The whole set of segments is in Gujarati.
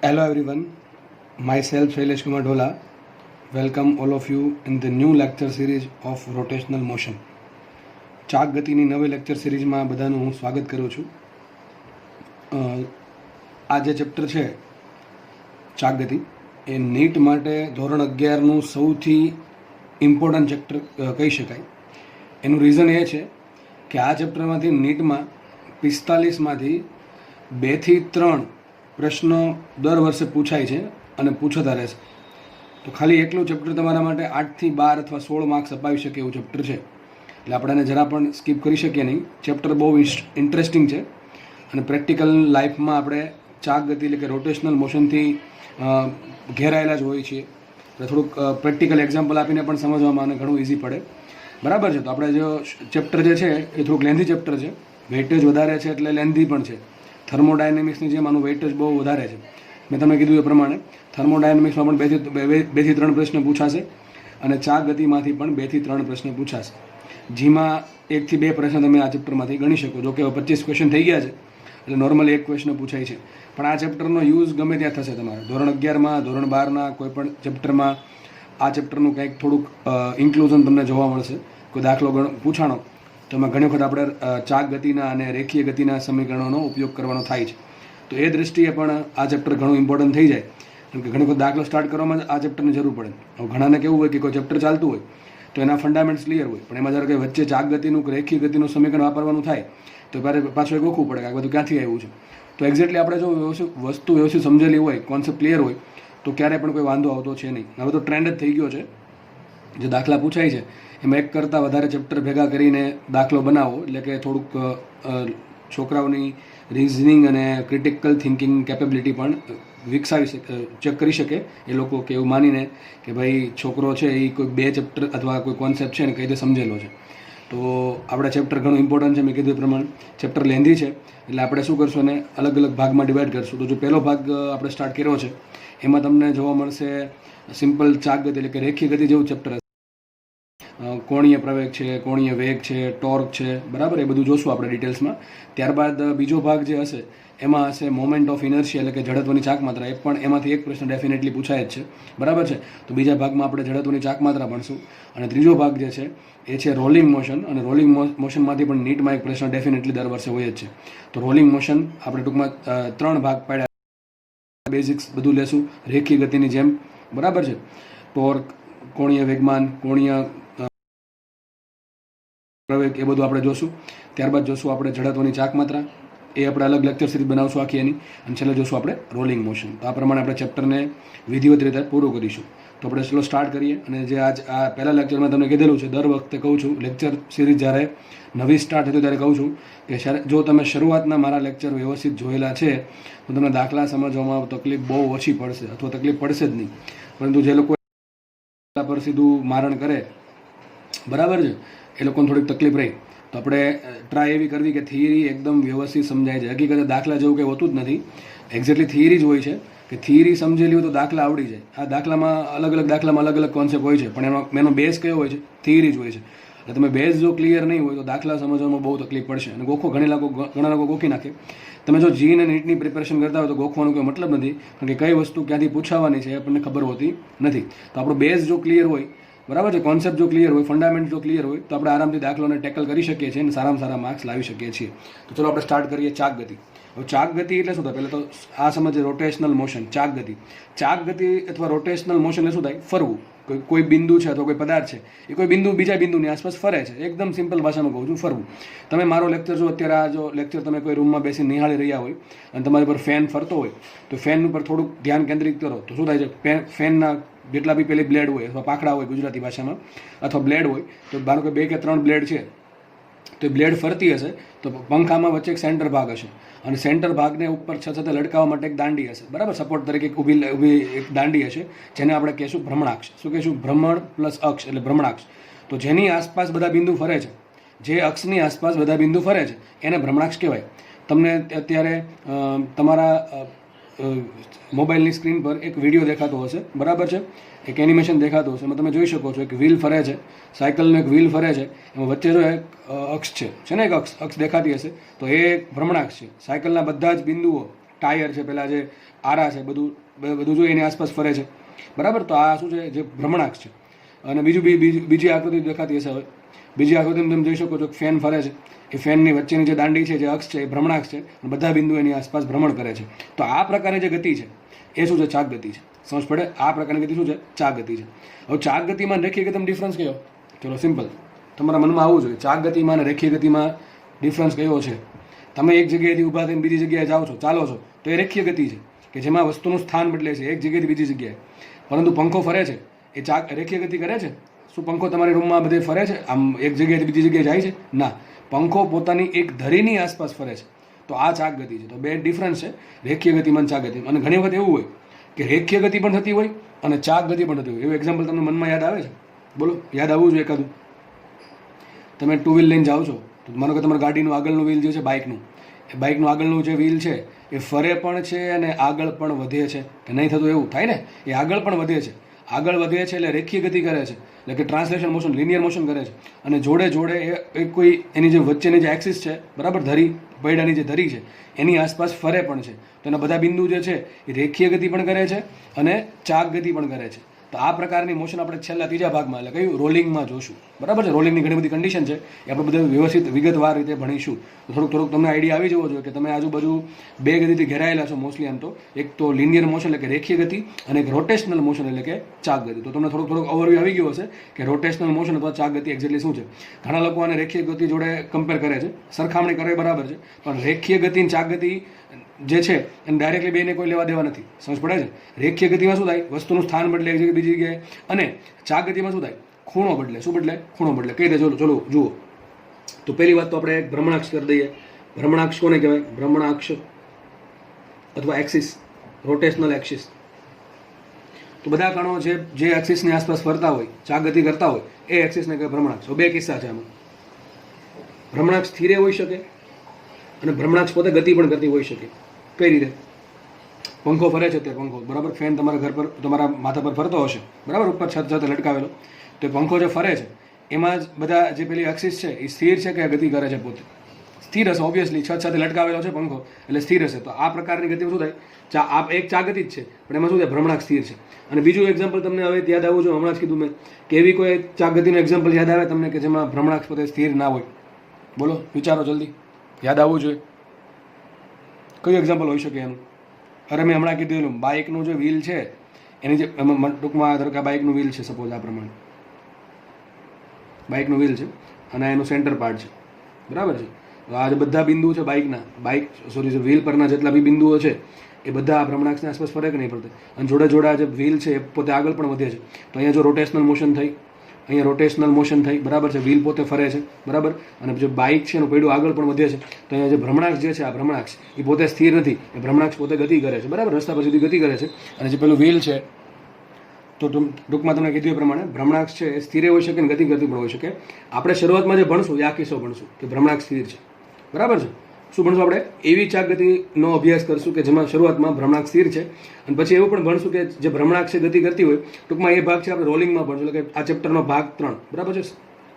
Hello everyone, myself Shailesh Kumar Dhola. Welcome all of you in the new lecture series of rotational motion. ચાક ગતિની નવી લેક્ચર સિરીઝમાં બધાનું હું સ્વાગત કરું છું. આ જે ચેપ્ટર છે ચાક ગતિ એ નીટ માટે ધોરણ 11નું સૌથી ઇમ્પોર્ટન્ટ ચેપ્ટર કહી શકાય. એનું રીઝન એ છે કે આ ચેપ્ટરમાંથી નીટમાં 45માંથી 2 થી 3 પ્રશ્નો દર વર્ષે પૂછાય છે અને પૂછતા રહેશે. તો ખાલી એકલું ચેપ્ટર તમારા માટે 8 થી 12 અથવા 16 માર્ક્સ અપાવી શકે એવું ચેપ્ટર છે. એટલે આપણે એને જરા પણ સ્કીપ કરી શકીએ નહીં. ચેપ્ટર બહુ ઇન્ટરેસ્ટિંગ છે અને પ્રેક્ટિકલ લાઈફમાં આપણે ચાક ગતિ એટલે કે રોટેશનલ મોશનથી ઘેરાયેલા જ હોઈએ છીએ. એટલે થોડુંક પ્રેક્ટિકલ એક્ઝામ્પલ આપીને પણ સમજવામાં અને ઘણું ઇઝી પડે. બરાબર છે. તો આપણે જો ચેપ્ટર જે છે એ થોડુંક લેન્ધી ચેપ્ટર છે, વેઇટેજ વધારે છે એટલે લેન્ધી પણ છે. થર્મોડાયનેમિક્સની જેમ આનું વેઇટેજ બહુ વધારે છે. મેં તમને કીધું એ પ્રમાણે થર્મોડાયનેમિક્સમાં પણ 2 થી 3 પ્રશ્ન પૂછાશે અને ચાક ગતિમાંથી પણ 2 થી 3 પ્રશ્ન પૂછાશે. જેમાં 1 થી 2 પ્રશ્ન તમે આ ચેપ્ટરમાંથી ગણી શકો. જો કે 25 ક્વેશ્ચન થઈ ગયા છે એટલે નોર્મલી એક ક્વેશ્ચન પૂછાય છે. પણ આ ચેપ્ટરનો યુઝ ગમે ત્યાં થશે તમારે. ધોરણ 11માં, ધોરણ 12ના કોઈ પણ ચેપ્ટરમાં આ ચેપ્ટરનું કંઈક થોડુંક ઇન્ક્લુઝન તમને જોવા મળશે. કોઈ દાખલો પૂછાણો તો એમાં ઘણી વખત આપણે ચાક ગતિના અને રેખીય ગતિના સમીકરણોનો ઉપયોગ કરવાનો થાય છે. તો એ દૃષ્ટિએ પણ આ ચેપ્ટર ઘણું ઇમ્પોર્ટન્ટ થઈ જાય. કેમ કે ઘણી વખત દાખલો સ્ટાર્ટ કરવામાં આ ચેપ્ટરની જરૂર પડે. હવે ઘણાને કેવું હોય કે કોઈ ચેપ્ટર ચાલતું હોય તો એના ફંડામેન્ટ્સ ક્લિયર હોય, પણ એમાં જ્યારે કંઈ વચ્ચે ચાક ગતિનું કે રેખીય ગતિનું સમીકરણ વાપરવાનું થાય તો પાછું એ ગોખવું પડે કે આ બધું ક્યાંથી આવ્યું છે. તો એક્ઝેક્ટલી આપણે જો વસ્તુ વ્યવસ્થિત સમજેલી હોય, કોન્સેપ્ટ ક્લિયર હોય તો ક્યારેય પણ કોઈ વાંધો આવતો છે નહીં. હવે તો ટ્રેન્ડ જ થઈ ગયો છે. જે દાખલા પૂછાય છે એમાં એક કરતાં વધારે ચેપ્ટર ભેગા કરીને દાખલો બનાવો એટલે કે થોડુંક છોકરાઓની રિઝનિંગ અને ક્રિટિકલ થિંકિંગ કેપેબિલિટી પણ વિકસાવી ચેક કરી શકે એ લોકો, કે એવું માનીને કે ભાઈ છોકરો છે એ કોઈ 2 ચેપ્ટર અથવા કોઈ કોન્સેપ્ટ છે ને કઈ રીતે સમજેલો છે. તો આપણા ચેપ્ટર ઘણું ઇમ્પોર્ટન્ટ છે. મેં કીધું એ પ્રમાણે ચેપ્ટર લેન્ધી છે એટલે આપણે શું કરશું અને અલગ અલગ ભાગમાં ડિવાઈડ કરશું. તો જો પહેલો ભાગ આપણે સ્ટાર્ટ કર્યો છે એમાં તમને જોવા મળશે સિમ્પલ ચાક ગતિ એટલે કે રેખીય ગતિ જેવું ચેપ્ટર હશે. કોણીય પ્રવેગ છે, કોણીય વેગ છે, ટોર્ક છે, બરાબર, એ બધું જોશું આપણે ડિટેલ્સમાં. ત્યારબાદ બીજો ભાગ જે હશે એમાં હશે મોમેન્ટ ઓફ ઇનર્શિયા એટલે કે જડત્વની ચાક માત્રા. એ પણ એમાંથી એક પ્રશ્ન ડેફિનેટલી પૂછાય જ છે, બરાબર છે. તો બીજા ભાગમાં આપણે જડત્વની ચાક માત્રા ભણશું. અને ત્રીજો ભાગ જે છે એ છે રોલિંગ મોશન. અને રોલિંગ મોશનમાંથી પણ નીટમાં એક પ્રશ્ન ડેફિનેટલી દર વર્ષે હોય જ છે. તો રોલિંગ મોશન આપણે ટૂંકમાં 3 ભાગ પાડ્યા. બેઝિક્સ બધું લેશું રેખીય ગતિની જેમ, બરાબર છે. ટોર્ક, કોણીય વેગમાન, કોણીય પ્રવેગ, એ બધું આપણે જોશું. ત્યારબાદ જોશું આપણે જડત્વની ચાક માત્રા, એ આપણે અલગ લેક્ચર સિરીઝ બનાવશું આખી એની. અને છેલ્લે જોશું આપણે રોલિંગ મોશન. તો આ પ્રમાણે આપણે ચેપ્ટરને વિધિવત રીતે પૂરું કરીશું. તો આપણે ચલો સ્ટાર્ટ કરીએ. અને જે આ પહેલા લેક્ચરમાં તમને કીધેલું છે, દર વખતે કહું છું લેક્ચર સિરીઝ જ્યારે નવી સ્ટાર્ટ થતી ત્યારે કહું છું કે જો તમે શરૂઆતના મારા લેક્ચર વ્યવસ્થિત જોયેલા છે તો તમને દાખલા સમજવામાં તકલીફ બહુ ઓછી પડશે અથવા તકલીફ પડશે જ નહીં. પરંતુ જે લોકો પર સીધું મારણ કરે, બરાબર છે, એ લોકોને થોડીક તકલીફ રહી. તો આપણે ટ્રાય એવી કરવી કે થિયરી એકદમ વ્યવસ્થિત સમજાય છે. હકીકતે દાખલા જેવું કંઈ હોતું જ નથી. એક્ઝેક્ટલી થિયરી જ હોય છે કે થિયરી સમજેલી હોય તો દાખલા આવડી જાય. આ દાખલામાં અલગ અલગ કોન્સેપ્ટ હોય છે, પણ એનો બેઝ કયો હોય છે? થિયરી જ હોય છે. એટલે તમે બેઝ જો ક્લિયર નહીં હોય તો દાખલા સમજવામાં બહુ તકલીફ પડશે. અને ઘણા લોકો ગોખી નાખે. તમે જો જી અને નીટની પ્રિપેરેશન કરતા હોય તો ગોખવાનો કોઈ મતલબ નથી, કારણ કે કઈ વસ્તુ ક્યાંથી પૂછાવાની છે એ આપણને ખબર હોતી નથી. તો આપણો બેઝ જો ક્લિયર હોય, બરાબર છે, કોન્સેપ્ટ જો ક્લિયર હોય, ફંડામેન્ટ જો ક્લિયર હોય તો આપણે આરામથી દાખલોને ટેકલ કરી શકીએ છીએ અને સારામાં સારા માર્ક્સ લાવી શકીએ છીએ. તો ચલો આપણે સ્ટાર્ટ કરીએ ચાક ગતિ. હવે ચાક ગતિ એટલે શું થાય? પહેલાં તો આ સમજે રોટેશનલ મોશન, ચાક ગતિ. ચાક ગતિ અથવા રોટેશનલ મોશન એટલે શું થાય? ફરવું. કોઈ બિંદુ છે અથવા કોઈ પદાર્થ છે એ કોઈ બિંદુ બીજા બિંદુની આસપાસ ફરે છે. એકદમ સિમ્પલ ભાષામાં કહું છું, ફરવું. તમે મારો લેક્ચર જો અત્યારે આ જો લેક્ચર તમે કોઈ રૂમમાં બેસી નિહાળી રહ્યા હોય અને તમારી પર ફેન ફરતો હોય તો ફેન ઉપર થોડુંક ધ્યાન કેન્દ્રિત કરો તો શું થાય છે? ફેનના જેટલા બી પેલી બ્લેડ હોય અથવા પાંખડા હોય ગુજરાતી ભાષામાં, અથવા બ્લેડ હોય તો ધારો કે 2 કે 3 બ્લેડ છે તો એ બ્લેડ ફરતી હશે તો પંખામાં વચ્ચે એક સેન્ટર ભાગ હશે અને સેન્ટર ભાગને ઉપર છતાં લટકાવવા માટે એક દાંડી હશે, બરાબર, સપોર્ટ તરીકે ઊભી એક દાંડી હશે જેને આપણે કહેશું ભ્રમણાક્ષ. શું કહેશું? ભ્રમણ પ્લસ અક્ષ એટલે ભ્રમણાક્ષ. તો જેની આસપાસ બધા બિંદુ ફરે છે, જે અક્ષની આસપાસ બધા બિંદુ ફરે છે એને ભ્રમણાક્ષ કહેવાય. તમને અત્યારે તમારા મોબાઈલની સ્ક્રીન પર એક વિડીયો દેખાતો હશે, બરાબર છે, એક એનિમેશન દેખાતું હશે. એમાં તમે જોઈ શકો છો એક વ્હીલ ફરે છે, સાયકલનો એક વ્હીલ ફરે છે, એમાં વચ્ચે જો એક અક્ષ છે ને, એક અક્ષ દેખાતી હશે તો એ ભ્રમણાક્ષ છે. સાયકલના બધા જ બિંદુઓ ટાયર છે, પેલા જે આરા છે, બધું બધું જો એની આસપાસ ફરે છે, બરાબર. તો આ શું છે, જે ભ્રમણાક્ષ છે. અને બીજી આકૃતિ દેખાતી હશે. હવે બીજી આકૃતિમાં તમે જોઈ શકો છો ફેન ફરે છે, એ ફેનની વચ્ચેની જે દાંડી છે, જે અક્ષ છે, એ ભ્રમણાક્ષ છે, અને બધા બિંદુ એની આસપાસ ભ્રમણ કરે છે. તો આ પ્રકારની જે ગતિ છે એ શું છે, ચાક ગતિ છે. સમજ પડે? આ પ્રકારની ગતિ શું છે, ચાક ગતિ છે. હવે ચાક ગતિમાં રેખીય ગતિમાં ડિફરન્સ કયો? ચલો સિમ્પલ, તમારા મનમાં આવવું જોઈએ. ચાક ગતિમાં અને રેખીય ગતિમાં ડિફરન્સ કયો છે? તમે એક જગ્યાએથી ઊભા થઈને બીજી જગ્યાએ જાઓ છો, ચાલો છો, તો એ રેખીય ગતિ છે, કે જેમાં વસ્તુનું સ્થાન બદલે છે એક જગ્યાએથી બીજી જગ્યાએ. પરંતુ પંખો ફરે છે, એ ચાક રેખીય ગતિ કરે છે? શું પંખો તમારી રૂમમાં બધે ફરે છે, આમ એક જગ્યાએથી બીજી જગ્યાએ જાય છે? ના, પંખો પોતાની એક ધરીની આસપાસ ફરે છે. તો આ ચાક ગતિ છે. તો બે ડિફરન્સ છે, રેખીય ગતિમાં ચાક ગતિમાં. અને ઘણી વખત એવું હોય કે રેખીય ગતિ પણ થતી હોય અને ચાક ગતિ પણ થતી હોય. એવું એક્ઝામ્પલ તમને મનમાં યાદ આવે છે? બોલો, યાદ આવવું જોઈએ એકાદું. તમે ટુ વ્હીલ લઈને જાઓ છો, તો માનો કે તમારા ગાડીનું આગળનું વ્હીલ જે છે, બાઇકનું, એ બાઇકનું આગળનું જે વ્હીલ છે એ ફરે પણ છે અને આગળ પણ વધે છે, કે નહીં થતું? એવું થાય ને, એ આગળ પણ વધે છે. આગળ વધે છે એટલે રેખીય ગતિ કરે છે, એટલે કે ટ્રાન્સલેશન મોશન, લિનિયર મોશન કરે છે. અને જોડે જોડે એ કોઈ એની જે વચ્ચેની જે એક્સિસ છે, બરાબર, ધરી, પૈડાની જે ધરી છે, એની આસપાસ ફરે પણ છે. તો એના બધા બિંદુ જે છે એ રેખીય ગતિ પણ કરે છે અને ચાક ગતિ પણ કરે છે. તો આ પ્રકારની મોશન આપણે છેલ્લા ત્રીજા ભાગમાં, એટલે કયું, રોલિંગમાં જોશું. બરાબર છે? રોલિંગની ઘણી બધી કન્ડિશન છે, એ આપણે બધું વ્યવસ્થિત વિગતવાર રીતે ભણીશું. તો થોડુંક તમને આઈડિયા આવી જવો જોઈએ કે તમે આજુબાજુ બે ગતિથી ઘેરાયેલા છો મોસ્ટલી. આમ તો એક તો લિનિયર મોશન એટલે કે રેખીય ગતિ, અને એક રોટેશનલ મોશન એટલે કે ચાક ગતિ. તો તમને થોડુંક ઓવરવ્યૂ આવી ગયો હશે કે રોટેશનલ મોશન અથવા ચાક ગતિ એક્ઝેક્ટલી શું છે. ઘણા લોકો આને રેખીય ગતિ જોડે કમ્પેર કરે છે, સરખામણી કરે બરાબર છે, પણ રેખીય ગતિ અને ચાક ગતિ જે છે એને ડાયરેક્ટલી બેને કોઈ લેવા દેવા નથી. સમજ પડે છે? રેખીય ગતિમાં શું થાય, વસ્તુનું સ્થાન બદલે એક જગ્યાએ બીજી જગ્યાએ, અને ચાક ગતિમાં શું થાય, ખૂણો બદલે. શું બદલે? ખૂણો બદલે. કઈ રીતે? ચલો જુઓ. તો પહેલી વાત તો આપણે એક ભ્રમણાક્ષ કરી દઈએ. ભ્રમણાક્ષ કોને કહેવાય? ભ્રમણાક્ષ અથવા એક્સિસ, રોટેશનલ એક્સિસ. તો બધા કણો જે એક્સિસની આસપાસ ફરતા હોય, ચાક ગતિ કરતા હોય, એ એક્સિસને કહેવાય ભ્રમણાક્ષ. તો બે કિસ્સા છે આમાં. ભ્રમણાક્ષ સ્થિરે હોઈ શકે અને ભ્રમણાક્ષ પોતે ગતિ પણ કરતી હોઈ શકે. કઈ રીતે? પંખો ફરે છે, તે પંખો, બરાબર, ફેન તમારા ઘર પર, તમારા માથા પર ફરતો હશે, બરાબર, ઉપર છત સાથે લટકાવેલો. તો પંખો જે ફરે છે એમાં જ બધા જે પેલી એક્સિસ છે એ સ્થિર છે કે ગતિ કરે છે? પોતે સ્થિર હશે. ઓબ્વિયસલી છત સાથે લટકાવેલો છે પંખો, એટલે સ્થિર હશે. તો આ પ્રકારની ગતિમાં શું થાય? એક ચાક ગતિ જ છે, પણ એમાં શું થાય? ભ્રમણાક્ષ સ્થિર છે. અને બીજું એક્ઝામ્પલ તમને હવે યાદ આવવું જોઈએ, હમણાં જ કીધું મેં કે એવી કોઈ ચાક ગતિનું એક્ઝામ્પલ યાદ આવે તમને કે જેમાં ભ્રમણાક્ષ પોતે સ્થિર ના હોય? બોલો, વિચારો જલ્દી, યાદ આવવું જોઈએ. કયું એક્ઝામ્પલ હોઈ શકે એનું? અરે મેં હમણાં કીધું, બાઇકનું જે વ્હીલ છે એની જે ટૂંકમાં ધારો કે બાઇકનું વ્હીલ છે, સપોઝ આ પ્રમાણે બાઇકનું વ્હીલ છે અને એનું સેન્ટર પાર્ટ છે, બરાબર છે. તો આ જે બધા બિંદુઓ છે વ્હીલ પરના જેટલા બી બિંદુઓ છે એ બધા આ ભ્રમણાક્ષની આસપાસ ફરે કે નહીં પડતા? અને જોડે જોડે આ જે વ્હીલ છે એ પોતે આગળ પણ વધે છે. તો અહીંયા જો રોટેશનલ મોશન થઈ, અહીંયા રોટેશનલ મોશન થઈ, બરાબર છે, વ્હીલ પોતે ફરે છે, બરાબર, અને જે બાઇક છે એનું પૈડું આગળ પણ વધે છે. તો અહીંયા જે ભ્રમણાક્ષ જે છે, આ ભ્રમણાક્ષ એ પોતે સ્થિર નથી, એ ભ્રમણાક્ષ પોતે ગતિ કરે છે, બરાબર, રસ્તા પર સુધી ગતિ કરે છે. અને જે પેલું વ્હીલ છે, તો ટૂંકમાં તમને કીધું એ પ્રમાણે ભ્રમણાક્ષ છે એ સ્થિર હોઈ શકે અને ગતિ કરતી પણ હોઈ શકે. આપણે શરૂઆતમાં જે ભણશું એ આ કિસ્સો ભણશું કે ભ્રમણાક્ષ સ્થિર છે, બરાબર છે. શું ભણશું આપણે? એવી ચાક ગતિનો અભ્યાસ કરશું કે જેમાં શરૂઆતમાં ભ્રમણાક્ષ સ્થિર છે, અને પછી એવું પણ ભણશું કે જે ભ્રમણાક્ષ છે ગતિ કરતી હોય. ટૂંકમાં એ ભાગ છે આપણે રોલિંગમાં ભણશું, એટલે કે આ ચેપ્ટરનો ભાગ 3, બરાબર છે,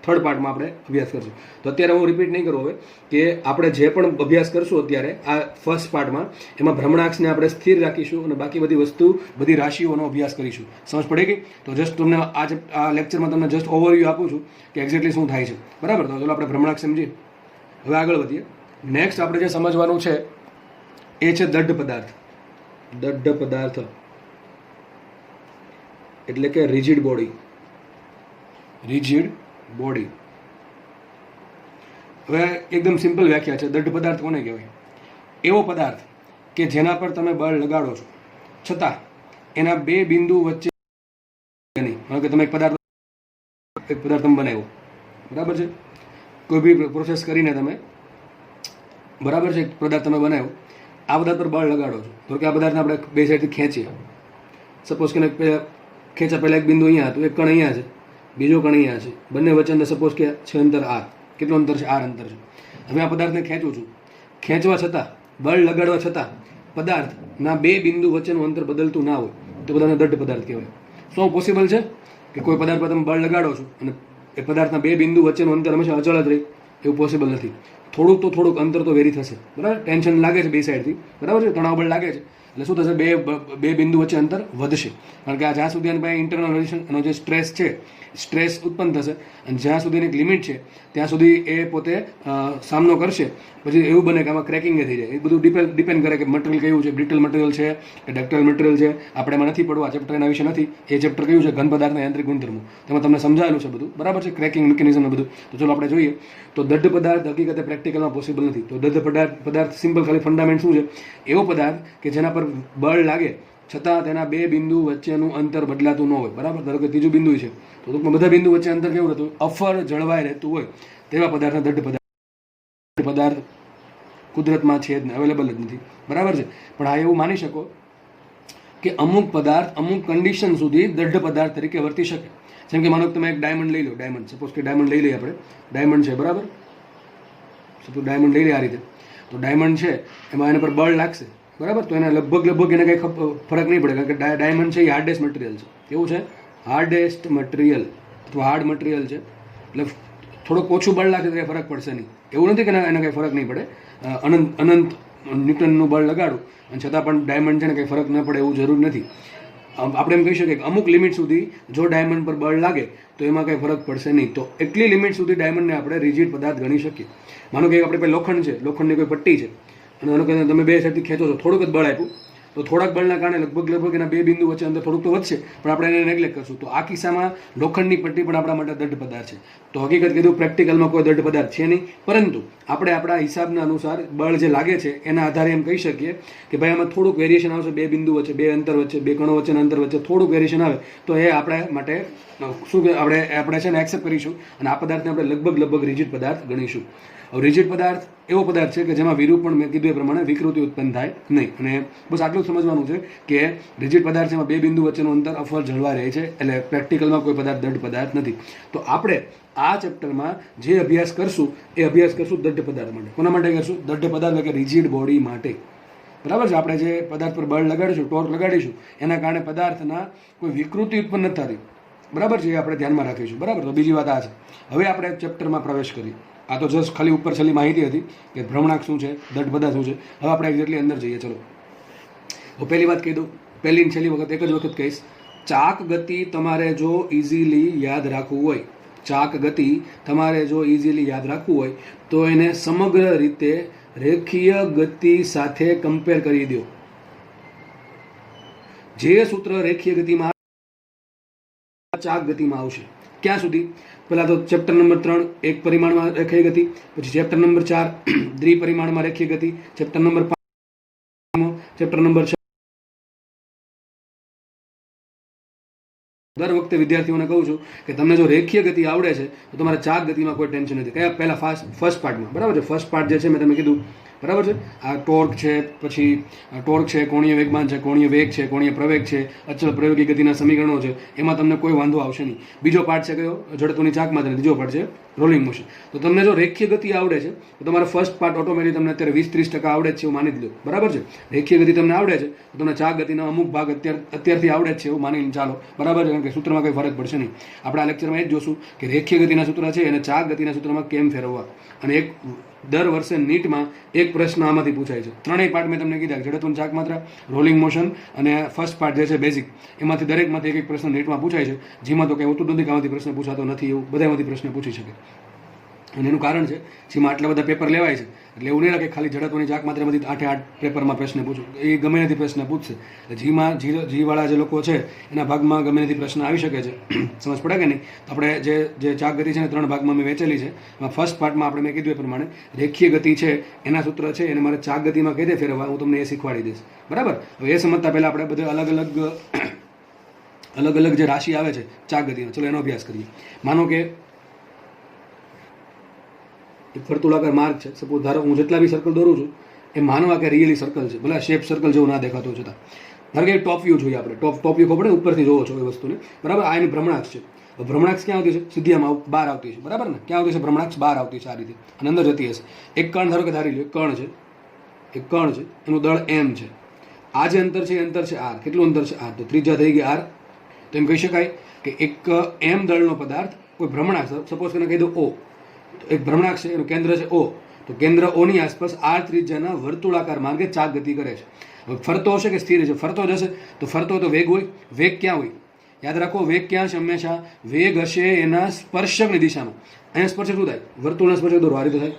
થર્ડ પાર્ટમાં આપણે અભ્યાસ કરશું. તો અત્યારે હું રિપીટ નહીં કરું હવે કે આપણે જે પણ અભ્યાસ કરશું અત્યારે આ ફર્સ્ટ પાર્ટમાં, એમાં ભ્રમણાક્ષને આપણે સ્થિર રાખીશું અને બાકી બધી વસ્તુ, બધી રાશિઓનો અભ્યાસ કરીશું. સમજ પડે ગઈ? તો જસ્ટ તમને આ લેક્ચરમાં તમને જસ્ટ ઓવરવ્યૂ આપું છું કે એક્ઝેક્ટલી શું થાય છે, બરાબર. તો ચલો આપણે ભ્રમણાક્ષ સમજીએ. હવે આગળ વધીએ. નેક્સ્ટ આપણે જે સમજવાનું છે એ છે દઢ પદાર્થ. દઢ પદાર્થ એટલે કે રિજિડ બોડી. Rigid body. હવે એકદમ સિમ્પલ વ્યાખ્યા છે. દઢ પદાર્થ કોને કહેવાય? એવો પદાર્થ કે જેના પર તમે બળ લગાડો છો છતાં એના બે બિંદુ વચ્ચે નહીં. કે તમે એક પદાર્થ તમે બનાવ્યો, બરાબર છે, કોઈ બી પ્રોસેસ કરીને તમે, બરાબર છે, એક પદાર્થ તમે બનાવ્યો, આ પદાર્થ પર બળ લગાડો છો. તો કે આ પદાર્થને આપણે બે સાઈડથી ખેંચીએ. સપોઝ કે ખેંચા પહેલાં એક બિંદુ અહીંયા હતું, એક કણ અહીંયા છે, બીજો કણ અહીંયા છે, બંને વચ્ચે અંદર સપોઝ કે છે અંતર આર. કેટલું અંતર છે? આર અંતર છે. હવે આ પદાર્થને ખેંચું છું, ખેંચવા છતાં, બળ લગાડવા છતાં પદાર્થના બે બિંદુ વચ્ચેનું અંતર બદલતું ના હોય તો બધાને દઢ પદાર્થ કહેવાય. શું પોસિબલ છે કે કોઈ પદાર્થ પર તમે બળ લગાડો છો અને એ પદાર્થના બે બિંદુ વચ્ચેનું અંતર હંમેશા અચળ જ રહે? એવું પોસિબલ નથી. થોડુંક અંતર તો વેરી થશે, બરાબર. ટેન્શન લાગે છે બે સાઈડથી, બરાબર છે, તણાવ બળ લાગે છે, એટલે શું થશે, બે બિંદુ વચ્ચે અંતર વધશે. કારણ કે આ જ્યાં સુધી એની પાસે ઇન્ટરનલ રેઝિસ્ટન્સનો જે સ્ટ્રેસ છે, સ્ટ્રેસ ઉત્પન્ન થશે, અને જ્યાં સુધીની એક લિમિટ છે ત્યાં સુધી એ પોતે સામનો કરશે. પછી એવું બને કે આમાં ક્રેકિંગ થઈ જાય. એ બધું ડિપેન્ડ કરે કે મટીરિયલ કયું છે, બ્રિટલ મટીરિયલ છે કે ડક્ટાઇલ મટીરિયલ છે. આપણે એમાં નથી પડવું, આ ચેપ્ટર એના વિશે નથી. એ ચેપ્ટર કયું છે, ઘન પદાર્થના યાંત્રિક ગુણધર્મો, તેમાં તમને સમજાયેલું છે બધું, બરાબર છે, ક્રેકિંગ મિકેનિઝમ બધું. તો ચલો આપણે જોઈએ. તો દઢ પદાર્થ હકીકતે પ્રેક્ટિકલમાં પોસિબલ નથી. તો દઢ પદાર્થ સિમ્પલ ખાલી ફંડામેન્ટ શું છે, એવો પદાર્થ કે જેના પર બળ લાગે છતાં તેના બે બિંદુ વચ્ચેનું અંતર બદલાતું ન હોય, બરાબર. ધારો કે ત્રીજું બિંદુ છે, તો ટૂંકમાં બધા બિંદુ વચ્ચે અંતર કેવું રહેતું, અફર જળવાઈ રહેતું હોય, તેવા પદાર્થના દઢ પદાર્થ કુદરતમાં છે જ નહીં, અવેલેબલ જ નથી, બરાબર છે. પણ આ એવું માની શકો કે અમુક પદાર્થ અમુક કન્ડિશન સુધી દઢ પદાર્થ તરીકે વર્તી શકે. જેમ કે માનો કે તમે એક ડાયમંડ લઈ લો, ડાયમંડ, સપોઝ કે ડાયમંડ લઈ લઈએ આપણે, ડાયમંડ છે, બરાબર. સપોઝ ડાયમંડ લઈ લઈએ આ રીતે, તો ડાયમંડ છે એમાં એના પર બળ લાગશે, બરાબર. તો એને લગભગ એને કંઈ ફરક નહીં પડે, કારણ કે ડાયમંડ છે એ હાર્ડેસ્ટ મટીરિયલ છે. કેવું છે, હાર્ડેસ્ટ મટીરિયલ અથવા હાર્ડ મટીરિયલ છે, એટલે થોડુંક ઓછું બળ લાગે તો કંઈ ફરક પડશે નહીં. એવું નથી કે એને કંઈ ફરક નહીં પડે, અનંત ન્યૂટનનું બળ લગાડું અને છતાં પણ ડાયમંડ છે ને કંઈ ફરક ન પડે એવું જરૂર નથી. આપણે એમ કહી શકીએ કે અમુક લિમિટ સુધી જો ડાયમંડ પર બળ લાગે તો એમાં કંઈ ફરક પડશે નહીં. તો એટલી લિમિટ સુધી ડાયમંડને આપણે રિજિડ પદાર્થ ગણી શકીએ. માનો કે આપણે પાસે લોખંડ છે, લોખંડની કોઈ પટ્ટી છે, અને માનો કે તમે બે સાઈડથી ખેંચો છો, થોડુંક જ બળ આપ્યું, તો થોડાક બળના કારણે લગભગ એના બે બિંદુ વચ્ચે અંદર થોડુંક તો વધશે, પણ આપણે એને નેગ્લેક્ટ કરશું. તો આ કિસ્સામાં લોખંડની પટ્ટી પણ આપણા માટે દઢ પદાર્થ છે. તો હકીકત કીધું પ્રેક્ટિકલમાં કોઈ દઢ પદાર્થ છે નહીં, પરંતુ આપણે આપણા હિસાબના અનુસાર બળ જે લાગે છે એના આધારે એમ કહી શકીએ કે ભાઈ આમાં થોડુંક વેરિએશન આવશે, બે બિંદુ વચ્ચે, બે અંતર વચ્ચે, બે કણો વચ્ચેના અંતર વચ્ચે થોડુંક વેરિએશન આવે તો એ આપણે માટે શું કે આપણે છે ને એક્સેપ્ટ કરીશું, અને આ પદાર્થને આપણે લગભગ રિજિડ પદાર્થ ગણીશું. હવે રિજિડ પદાર્થ એવો પદાર્થ છે કે જેમાં વિરૂપણ, મેં કીધું એ પ્રમાણે, વિકૃતિ ઉત્પન્ન થાય નહીં. અને બસ આટલું સમજવાનું છે કે રિજિડ પદાર્થ છે એમાં બે બિંદુ વચ્ચેનું અંતર અફર જળવાઈ રહે છે, એટલે પ્રેક્ટિકલમાં કોઈ પદાર્થ દઢ પદાર્થ નથી. તો આપણે આ ચેપ્ટરમાં જે અભ્યાસ કરશું એ અભ્યાસ કરશું દઢ પદાર્થ માટે. કોના માટે કરશું? દઢ પદાર્થ કે રિજિડ બોડી માટે, બરાબર છે. આપણે જે પદાર્થ પર બળ લગાડીશું, ટોર્ક લગાડીશું, એના કારણે પદાર્થના કોઈ વિકૃતિ ઉત્પન્ન નથી થતી, બરાબર છે, એ આપણે ધ્યાનમાં રાખીશું, બરાબર. તો બીજી વાત આ છે. હવે આપણે ચેપ્ટરમાં પ્રવેશ કરીએ. આ તો જસ્ટ ખાલી ઉપર છેલ્લી માહિતી હતી કે ભ્રમણાંક શું છે, દઢ પદાર્થ શું છે. હવે આપણે એક્ઝેક્ટલી અંદર જઈએ. ચલો, હું પહેલી વાત કહી દઉં, પહેલી છેલ્લી વખત એક જ વખત કહીશ. ચાક ગતિ તમારે જો ઇઝીલી યાદ રાખવું હોય, ચાક ગતિ તમારે જો ઇઝીલી યાદ રાખવું હોય તો એને સમગ્ર રીતે રેખીય ગતિ સાથે કમ્પેર કરી દો. જે સૂત્ર રેખીય ગતિમાં ચાક ગતિમાં આવશે, ક્યાં સુધી? પહેલા તો ચેપ્ટર નંબર 3 એક પરિમાણમાં રેખીય ગતિ, પછી ચેપ્ટર નંબર 4 દ્વિપરિમાણમાં રેખીય ગતિ, ચેપ્ટર નંબર 5, ચેપ્ટર નંબર 6. દર વખતે વિદ્યાર્થીઓને કહું છું કે તમને જો રેખીય ગતિ આવડે છે તો તમારે ચાક ગતિમાં કોઈ ટેન્શન નથી. કયા? પહેલા ફર્સ્ટ પાર્ટમાં, બરાબર છે. ફર્સ્ટ પાર્ટ જે છે મેં તમને કીધું, બરાબર છે. આ ટોર્ક છે, પછી ટોર્ક છે, કોણીય વેગમાન છે, કોણીય વેગ છે, કોણીય પ્રવેગ છે, અચળ પ્રયોગી ગતિના સમીકરણો છે, એમાં તમને કોઈ વાંધો આવશે નહીં. બીજો પાર્ટ છે કયો? જડત્વની ચાકમાં. ત્રીજો પાર્ટ છે રોલિંગ મોશન. તો તમને જો રેખીય ગતિ આવડે છે તો તમારે ફર્સ્ટ પાર્ટ ઓટોમેટિક તમને અત્યારે 20-30% આવડે જ છે એવું માની લો, બરાબર છે. રેખીય ગતિ તમને આવડે છે તો તમને ચાક ગતિના અમુક ભાગ અત્યારથી આવડે જ છે એવું માની ચાલો, બરાબર છે. કારણ કે સૂત્રમાં કંઈ ફરક પડશે નહીં. આપણે આ લેક્ચરમાં એ જ જોશું કે રેખીય ગતિના સૂત્ર છે એને ચાક ગતિના સૂત્રમાં કેમ ફેરવવા. અને દર વર્ષે નીટમાં એક પ્રશ્ન આમાંથી પૂછાય છે. ત્રણેય પાર્ટ મેં તમને કીધા, જડત્વની ચાક માત્રા, રોલિંગ મોશન અને ફર્સ્ટ પાર્ટ જે છે બેઝિક, એમાંથી દરેકમાંથી એક પ્રશ્ન નીટમાં પૂછાય છે. જેમાં તો કંઈ હોતું નથી કે આમાંથી પ્રશ્ન પૂછાતો નથી, એવું બધામાંથી પ્રશ્ન પૂછી શકે. અને એનું કારણ છે જેમાં આટલા બધા પેપર લેવાય છે એટલે એવું નહીં લાગે ખાલી જડત્વની ચાક માત્રામાંથી 8 પેપરમાં પ્રશ્ન પૂછું, એ ગમે નથી પ્રશ્ન પૂછશે. એટલે જીવાળા જે લોકો છે એના ભાગમાં ગમે નથી પ્રશ્ન આવી શકે છે. સમજ પડે કે નહીં? તો આપણે જે ચાક ગતિ છે ને 3 ભાગમાં મેં વેચેલી છે. એમાં ફર્સ્ટ પાર્ટમાં આપણે મેં કીધું એ પ્રમાણે રેખીય ગતિ છે એના સૂત્ર છે એને મારે ચાક ગતિમાં કઈ રીતે ફેરવવા હું તમને એ શીખવાડી દઈશ, બરાબર. હવે એ સમજતા પહેલાં આપણે બધે અલગ અલગ જે રાશિ આવે છે ચાક ગતિનો, ચલો એનો અભ્યાસ કરીએ. માનો કે એક વર્તુળાકાર માર્ગ છે. સપોઝ ધારો હું જેટલા બી સર્કલ દોરું છું એ માનવા કે રિયલી સર્કલ છે, ભલે શેપ સર્કલ જેવું ના દેખાતો છતાં. ધારો કે ટોપ વ્યૂ જોઈએ આપણે, ટોપ વ્યૂ ખબર ને, ઉપરથી જોવો છો એ વસ્તુને, બરાબર. આ એની ભ્રમણાક્ષ છે. ભ્રમણાક્ષ ક્યાં આવતી છે? સીધી આમાં બહાર આવતી છે, બરાબર ને. ક્યાં આવતી છે? ભ્રમણાક્ષ બહાર આવતી છે આ રીતે, અને અંદર જતી હશે. એક કણ ધારો કે ધારી લો, એક કણ છે, એનું દળ m છે. આ જે અંતર છે એ અંતર છે r. કેટલું અંતર છે? r. તો ત્રિજ્યા થઈ ગઈ r. તો એમ કહી શકાય કે એક m દળનો પદાર્થ કોઈ ભ્રમણાક્ષ, સપોઝ કરીને કહી દો O, એક ભ્રમણાક્ષ છે એનું કેન્દ્ર છે O, તો કેન્દ્ર ઓની આસપાસ આર ત્રિજ્યાના વર્તુળાકાર માર્ગે ચાક ગતિ કરે છે. હવે ફરતો હશે કે સ્થિર છે? ફરતો જ હશે. તો ફરતો તો વેગ હોય. વેગ ક્યાં હોય? યાદ રાખો, વેગ ક્યાં છે? હંમેશા વેગ હશે એના સ્પર્શકની દિશામાં. અહીંયા સ્પર્શક શું થાય? વર્તુળના સ્પર્શક દોરો, આ રીતે થાય.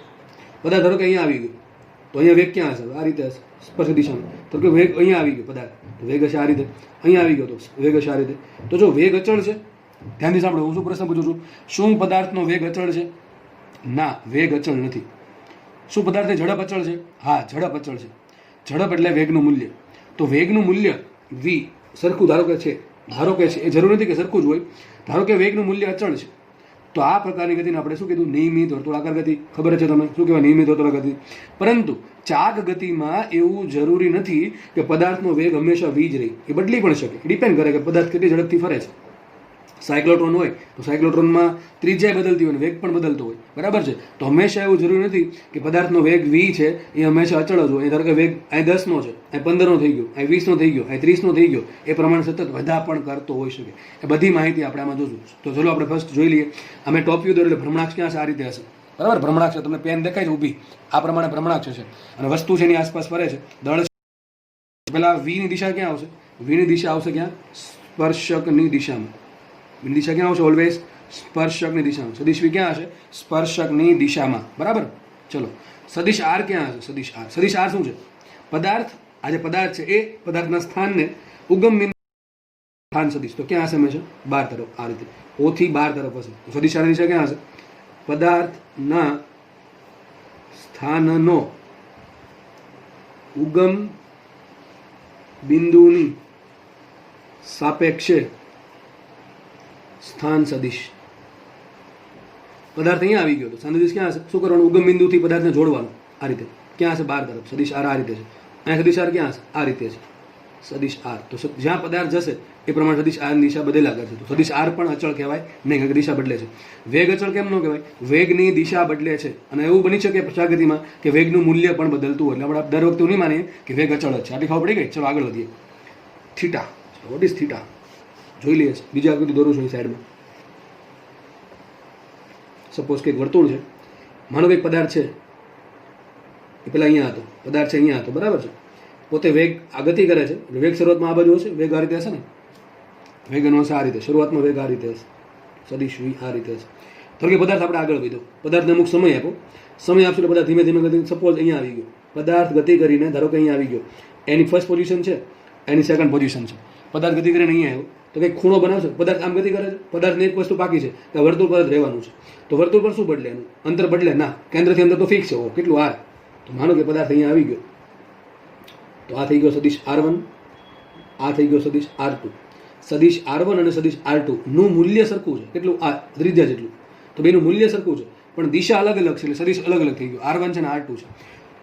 પદાર્થ ધારો કે અહીંયા આવી ગયો, તો અહીંયા વેગ ક્યાં હશે? આ રીતે હશે, સ્પર્શક દિશામાં. તો કે વેગ અહીંયા આવી ગયો પદાર્થ, તો વેગ હશે આ રીતે. અહીંયા આવી ગયો તો વેગ હશે આ રીતે. તો જો વેગ અચળ છે, ધ્યાનથી સાંભળો, હું શું પ્રશ્ન પૂછું છું? શું પદાર્થનો વેગ અચળ છે? ના, વેગ અચળ નથી. શું પદાર્થની ઝડપ અચળ છે? હા, ઝડપ અચળ છે. ઝડપ એટલે વેગનું મૂલ્ય. તો વેગનું મૂલ્ય v સરખું ધારો કે છે, એ જરૂર નથી કે સરખું જ હોય. ધારો કે વેગનું મૂલ્ય અચળ છે, તો આ પ્રકારની ગતિને આપણે શું કીધું? નિયમિત વર્તુળાકાર ગતિ. ખબર છે તમને શું કહેવાય? નિયમિત વર્તુળાકાર ગતિ. પરંતુ ચાક ગતિમાં એવું જરૂરી નથી કે પદાર્થનો વેગ હંમેશા v જ રહે. એ બદલી પણ શકે. ડિપેન્ડ કરે કે પદાર્થ કેટલી ઝડપથી ફરે છે. સાયક્લોટ્રોન હોય તો સાયક્લોટ્રોનમાં ત્રિજ્યા બદલતી હોય, વેગ પણ બદલતો હોય, બરાબર છે. તો હંમેશા એવું જરૂરી નથી કે પદાર્થનો વેગ v છે એ હંમેશા અચળ જ હોય. ધારો કે વેગ અહીં 10નો છે, અહીં 15નો થઈ ગયો, અહીં 20નો થઈ ગયો, અહીં 30નો થઈ ગયો, એ પ્રમાણે સતત વધા પણ કરતો હોઈ શકે. એ બધી માહિતી આપણે આમાં જોશું. તો ચલો આપણે ફર્સ્ટ જોઈ લઈએ. અમે ટોપ વ્યૂ દોરેલું ભ્રમણાક્ષ ક્યાં છે? આ રીતે હશે, બરાબર. ભ્રમણાક્ષ તમને પેન દેખાય છે ઊભી, આ પ્રમાણે ભ્રમણાક્ષ છે અને વસ્તુ છે એની આસપાસ ફરે છે, દળ. પેલા v ની દિશા ક્યાં આવશે? v ની દિશા આવશે ક્યાં? સ્પર્શકની દિશામાં. ની દિશા ક્યાં આવશે? ઓલવેઝ સ્પર્શકની દિશામાં. સદિશ v ક્યાં હશે? સ્પર્શકની દિશામાં, બરાબર. ચલો, સદિશ r ક્યાં હશે? સદિશ r. સદિશ r શું છે? પદાર્થ. આ જે પદાર્થ છે એ પદાર્થના સ્થાનને ઉગમ બિંદુ સ્થાન સદિશ. તો ક્યાં હશે હંમેશા? 12 તરફ. આ રીતે o થી 12 તરફ હશે. તો સદિશ r ની દિશા ક્યાં હશે? પદાર્થના સ્થાનનો ઉગમ બિંદુની સાપેક્ષે સ્થાન સદિશ. પદાર્થ અહીંયા આવી ગયો તો સ્થાન સદિશ ક્યાં હશે? શું કરવાનું? ઉગમ બિંદુથી પદાર્થને જોડવાનું. આ રીતે ક્યાં હશે? 12 તરફ. સદિશ r આ રીતે છે. અહીંયા સદિશ r ક્યાં હશે? આ રીતે છે સદિશ r. તો જ્યાં પદાર્થ જશે એ પ્રમાણે સદિશ r ની દિશા બદલ્યા કરશે. તો સદિશ r પણ અચળ કહેવાય નહીં, કારણ કે દિશા બદલે છે. વેગ અચળ કેમ ન કહેવાય? વેગની દિશા બદલે છે. અને એવું બની શકે પ્રચાગતિમાં કે વેગનું મૂલ્ય પણ બદલતું હોય. એટલે આપણે દર વખતે નહીં માનીએ કે વેગ અચળ જ છે. આટલી ખબર પડી ગઈ? ચલો આગળ વધીએ. થીટા. What is theta? જોઈ લઈએ. બીજી આકૃતિ દોરું છું સાઈડમાં. સપોઝ કે એક વર્તુળ છે, માનો કે એક પદાર્થ છે, એ પેલા અહીંયા હતો, પદાર્થ છે અહીંયા હતો, બરાબર છે. પોતે વેગ આ ગતિ કરે છે. વેગ શરૂઆતમાં આ બાજુ હશે, વેગ આ રીતે હશે ને, વેગ એનો હશે આ રીતે. શરૂઆતમાં વેગ આ રીતે હશે, સદિશ v આ રીતે હશે. ધારો કે પદાર્થ આપણે આગળ વધ્યો, પદાર્થને અમુક સમય આપો, સમય આપશો એટલે પદાર્થ ધીમે ધીમે ગતિ. સપોઝ અહીંયા આવી ગયો પદાર્થ, ગતિ કરીને ધારો કે અહીંયા આવી ગયો, એની ફર્સ્ટ પોઝિશન છે, એની સેકન્ડ પોઝિશન છે. પદાર્થ ગતિ કરીને અહીંયા આવ્યો તો કંઈક ખૂણો બનાવશે. પદાર્થ આમ ગતિ કરે છે, પદાર્થને એક વસ્તુ બાકી છે કે વર્તુળ પર જ રહેવાનું છે. તો વર્તુળ પર શું બદલે? એનું અંતર બદલે ના, કેન્દ્રથી અંતર તો ફિક્સ છે. કેટલું? r. તો માનો કે પદાર્થ અહીંયા આવી ગયો, તો આ થઈ ગયો સદિશ r1, આ થઈ ગયો સદિશ r2. સદિશ r1 અને સદિશ r2 નું મૂલ્ય સરખું છે. કેટલું? આ ત્રિજ્યા જેટલું. તો બેનું મૂલ્ય સરખું છે, પણ દિશા અલગ અલગ છે. એટલે સદિશ અલગ અલગ થઈ ગયો. r1 છે ને r2 છે.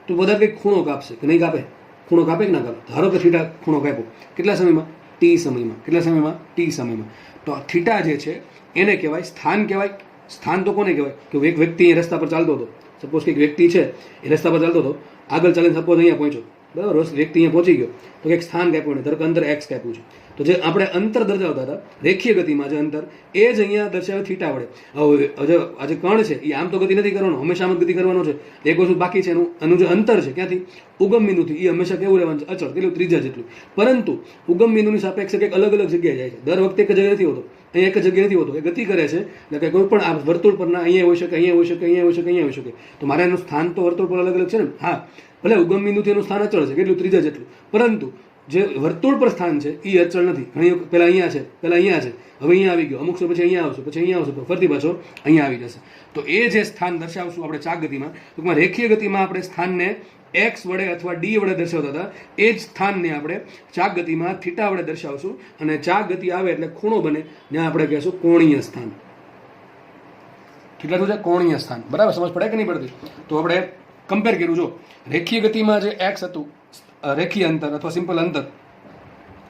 તો પદાર્થ કંઈક ખૂણો કાપશે કે નહીં કાપે? ખૂણો કાપે કે ના કાપે? ધારો કે થીટા ખૂણો કાપ્યો. કેટલા સમયમાં? t સમયમાં. કેટલા સમયમાં? t સમયમાં. તો થીટા જે છે એને કહેવાય સ્થાન. કહેવાય સ્થાન. તો કોને કહેવાય? કે એક વ્યક્તિ એ રસ્તા પર ચાલતો હતો. સપોઝ કે એક વ્યક્તિ છે એ રસ્તા પર ચાલતો હતો, આગળ ચાલીને સપોઝ અહીંયા પહોંચ્યો, બરાબર. વ્યક્તિ અહીંયા પહોંચી ગયો તો કંઈક સ્થાન કાપ્યું ને, ધારો કે અંતર x કાપ્યું છે. તો જે આપણે અંતર દર્શાવતા હતા રેખીય ગતિમાં, જે અંતર એ જ અહીંયા દર્શાવે થીટા વડે. હવે આ જે કણ છે એ આમ તો ગતિ નથી કરવાનો, હંમેશા આમ ગતિ કરવાનો છે. એક વસ્તુ બાકી છે, એનું જે અંતર છે ક્યાંથી? ઉગમ બિંદુથી. એ હંમેશા કેવું રહેવાનું છે? અચળ. કેટલું? ત્રિજ્યા જેટલું. પરંતુ ઉગમ બિંદુની સાપેક્ષે કંઈક અલગ અલગ જગ્યાએ જાય છે. દર વખતે એક જગ્યાએ નથી હોતો, અહીંયા એક જગ્યાએ નથી હોતો. એ ગતિ કરે છે એટલે કે કોઈ પણ આ વર્તુળ પરના અહીંયા હોઈ શકે, અહીંયા હોઈ શકે, અહીંયા હોઈ શકે, અહીંયા હોઈ શકે. તો મારે એનું સ્થાન તો વર્તુળ પર અલગ અલગ છે ને. હા, ભલે ઉગમ બિંદુથી એનું સ્થાન અચળ છે, કેટલું? ત્રિજ્યા જેટલું. પરંતુ જે વર્તુળ પર સ્થાન છે એ અચળ નથી. ઘણી વખત પહેલાં અહીંયા છે, પહેલાં અહીંયા છે, હવે અહીંયા આવી ગયો, અમુક સમય પછી અહીંયા આવશે, પછી અહીંયા આવશે, તો ફરતી પાછો અહીંયા આવી જશે. તો એ જે સ્થાન દર્શાવશું આપણે ચાક ગતિમાં, ટૂંકમાં રેખીય ગતિમાં આપણે સ્થાનને x વડે અથવા d વડે દર્શાવતા હતા, એ જ સ્થાનને આપણે ચાક ગતિમાં થીટા વડે દર્શાવશું. અને ચાક ગતિ આવે એટલે ખૂણો બને, જ્યાં આપણે કહેશું કોણીય સ્થાન. થીટા શું છે? કોણીય સ્થાન. બરાબર, સમજ પડે કે નહીં પડતી? તો આપણે કમ્પેર કર્યું. જો રેખીય ગતિમાં જે x હતું, રેખીય અંતર અથવા સિમ્પલ અંતર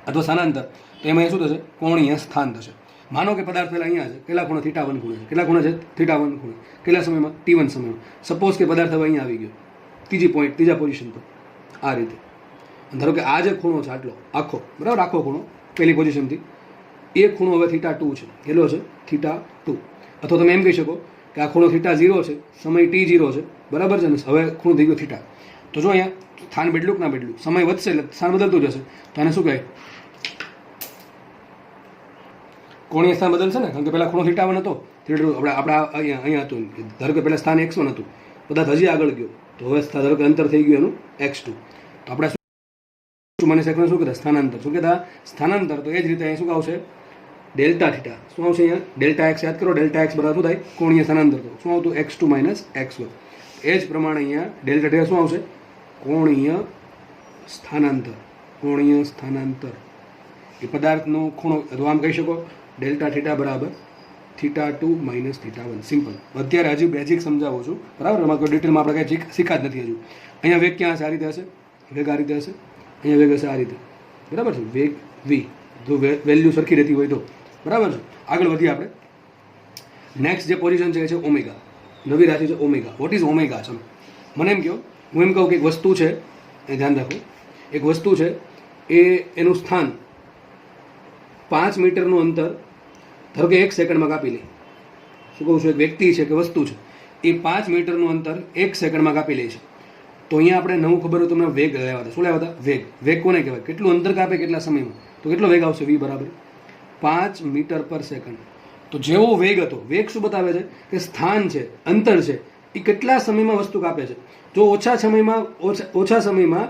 અથવા સ્થાનાંતર, તો એમાં શું થશે? કોણીય સ્થાન થશે. માનો કે પદાર્થ પહેલાં અહીંયા છે, કેટલા ખૂણા? θ1 ખૂણે છે. કેટલા ખૂણા છે? θ1 ખૂણે. કેટલા સમયમાં? t1 સમયમાં. સપોઝ કે પદાર્થ હવે અહીંયા આવી ગયો, ત્રીજા પોઝિશન પર, આ રીતે. ધારો કે આ જે ખૂણો છે આટલો આખો, બરાબર, આખો ખૂણો પહેલી પોઝિશનથી, એ ખૂણો હવે θ2 છે. કેટલો છે? θ2. અથવા તમે એમ કહી શકો કે આ ખૂણો થીટા 0 છે, સમય t0 છે, બરાબર છે ને. હવે ખૂણો થઈ ગયો થીટા. તો જો અહીંયા સ્થાન બદલ્યું કે ના બદલ્યું, સમય વધશે એટલે સ્થાન બદલતું જશે, તો આને શું કહે? કોણીય સ્થાન બદલશે ને, કારણ કે પહેલાં ખૂણો થીટા 1 હતો, આપણે અહીંયા હતું, ધારો કે પહેલાં સ્થાન x1 હતું, કદાચ હજી આગળ ગયો તો હવે ધારો કે અંતર થઈ ગયું એનું x2. તો આપણે મને સેકન્ડ શું કહેતા? સ્થાનાંતર. શું કહેતા? સ્થાનાંતર. તો એ જ રીતે અહીં શું આવશે? Delta theta. શું આવશે અહીંયા? Delta x. યાદ કરો, ડેલ્ટા એક્સ બરાબર શું થાય? કોણીય સ્થાનાંતર. તો શું આવતું? x2 minus x1. એ જ પ્રમાણે અહીંયા ડેલ્ટા થીટા શું આવશે? કોણીય સ્થાનાંતર. કોણીય સ્થાનાંતર એ પદાર્થનો ખૂણો. તો આમ કહી શકો ડેલ્ટા થીટા બરાબર θ2 માઇનસ θ1. સિમ્પલ. અત્યારે હજી બેઝિક સમજાવું છું, બરાબર. એમાં કોઈ ડિટેલમાં આપણે કંઈ શીખા જ નથી હજુ. અહીંયા વેગ ક્યાં હશે? આ રીતે હશે. વેગ આ રીતે હશે. અહીંયા વેગ હશે આ રીતે, બરાબર છે. વેગ v. જો વેલ્યુ સરખી રહેતી હોય તો, બરાબર છે. આગળ વધીએ આપણે. નેક્સ્ટ જે પોઝિશન છે એ છે ઓમેગા. નવી રાશિ છે ઓમેગા. What is omega? ચલો મને એમ કહો, હું એમ કહું કે એક વસ્તુ છે, એ ધ્યાન રાખો, એક વસ્તુ છે એ એનું સ્થાન 5 મીટરનું અંતર ધારો કે 1 સેકન્ડમાં કાપી લે. શું કહું છું? એક વ્યક્તિ છે કે વસ્તુ છે એ 5 મીટરનું અંતર 1 સેકન્ડમાં કાપી લે છે. તો અહીંયા આપણે નવું ખબર હોય તમને વેગ લેવા હતા. શું લેવા હતા? વેગ. વેગ કોને કહેવાય? કેટલું અંતર કાપે કેટલા સમયમાં. તો કેટલો વેગ આવશે? v બરાબર 5 મીટર પર સેકન્ડ. તો જેવો વેગ હતો, વેગ શું બતાવે છે? કે સ્થાન છે, અંતર છે, એ કેટલા સમયમાં વસ્તુ કાપે છે. જો ઓછા સમયમાં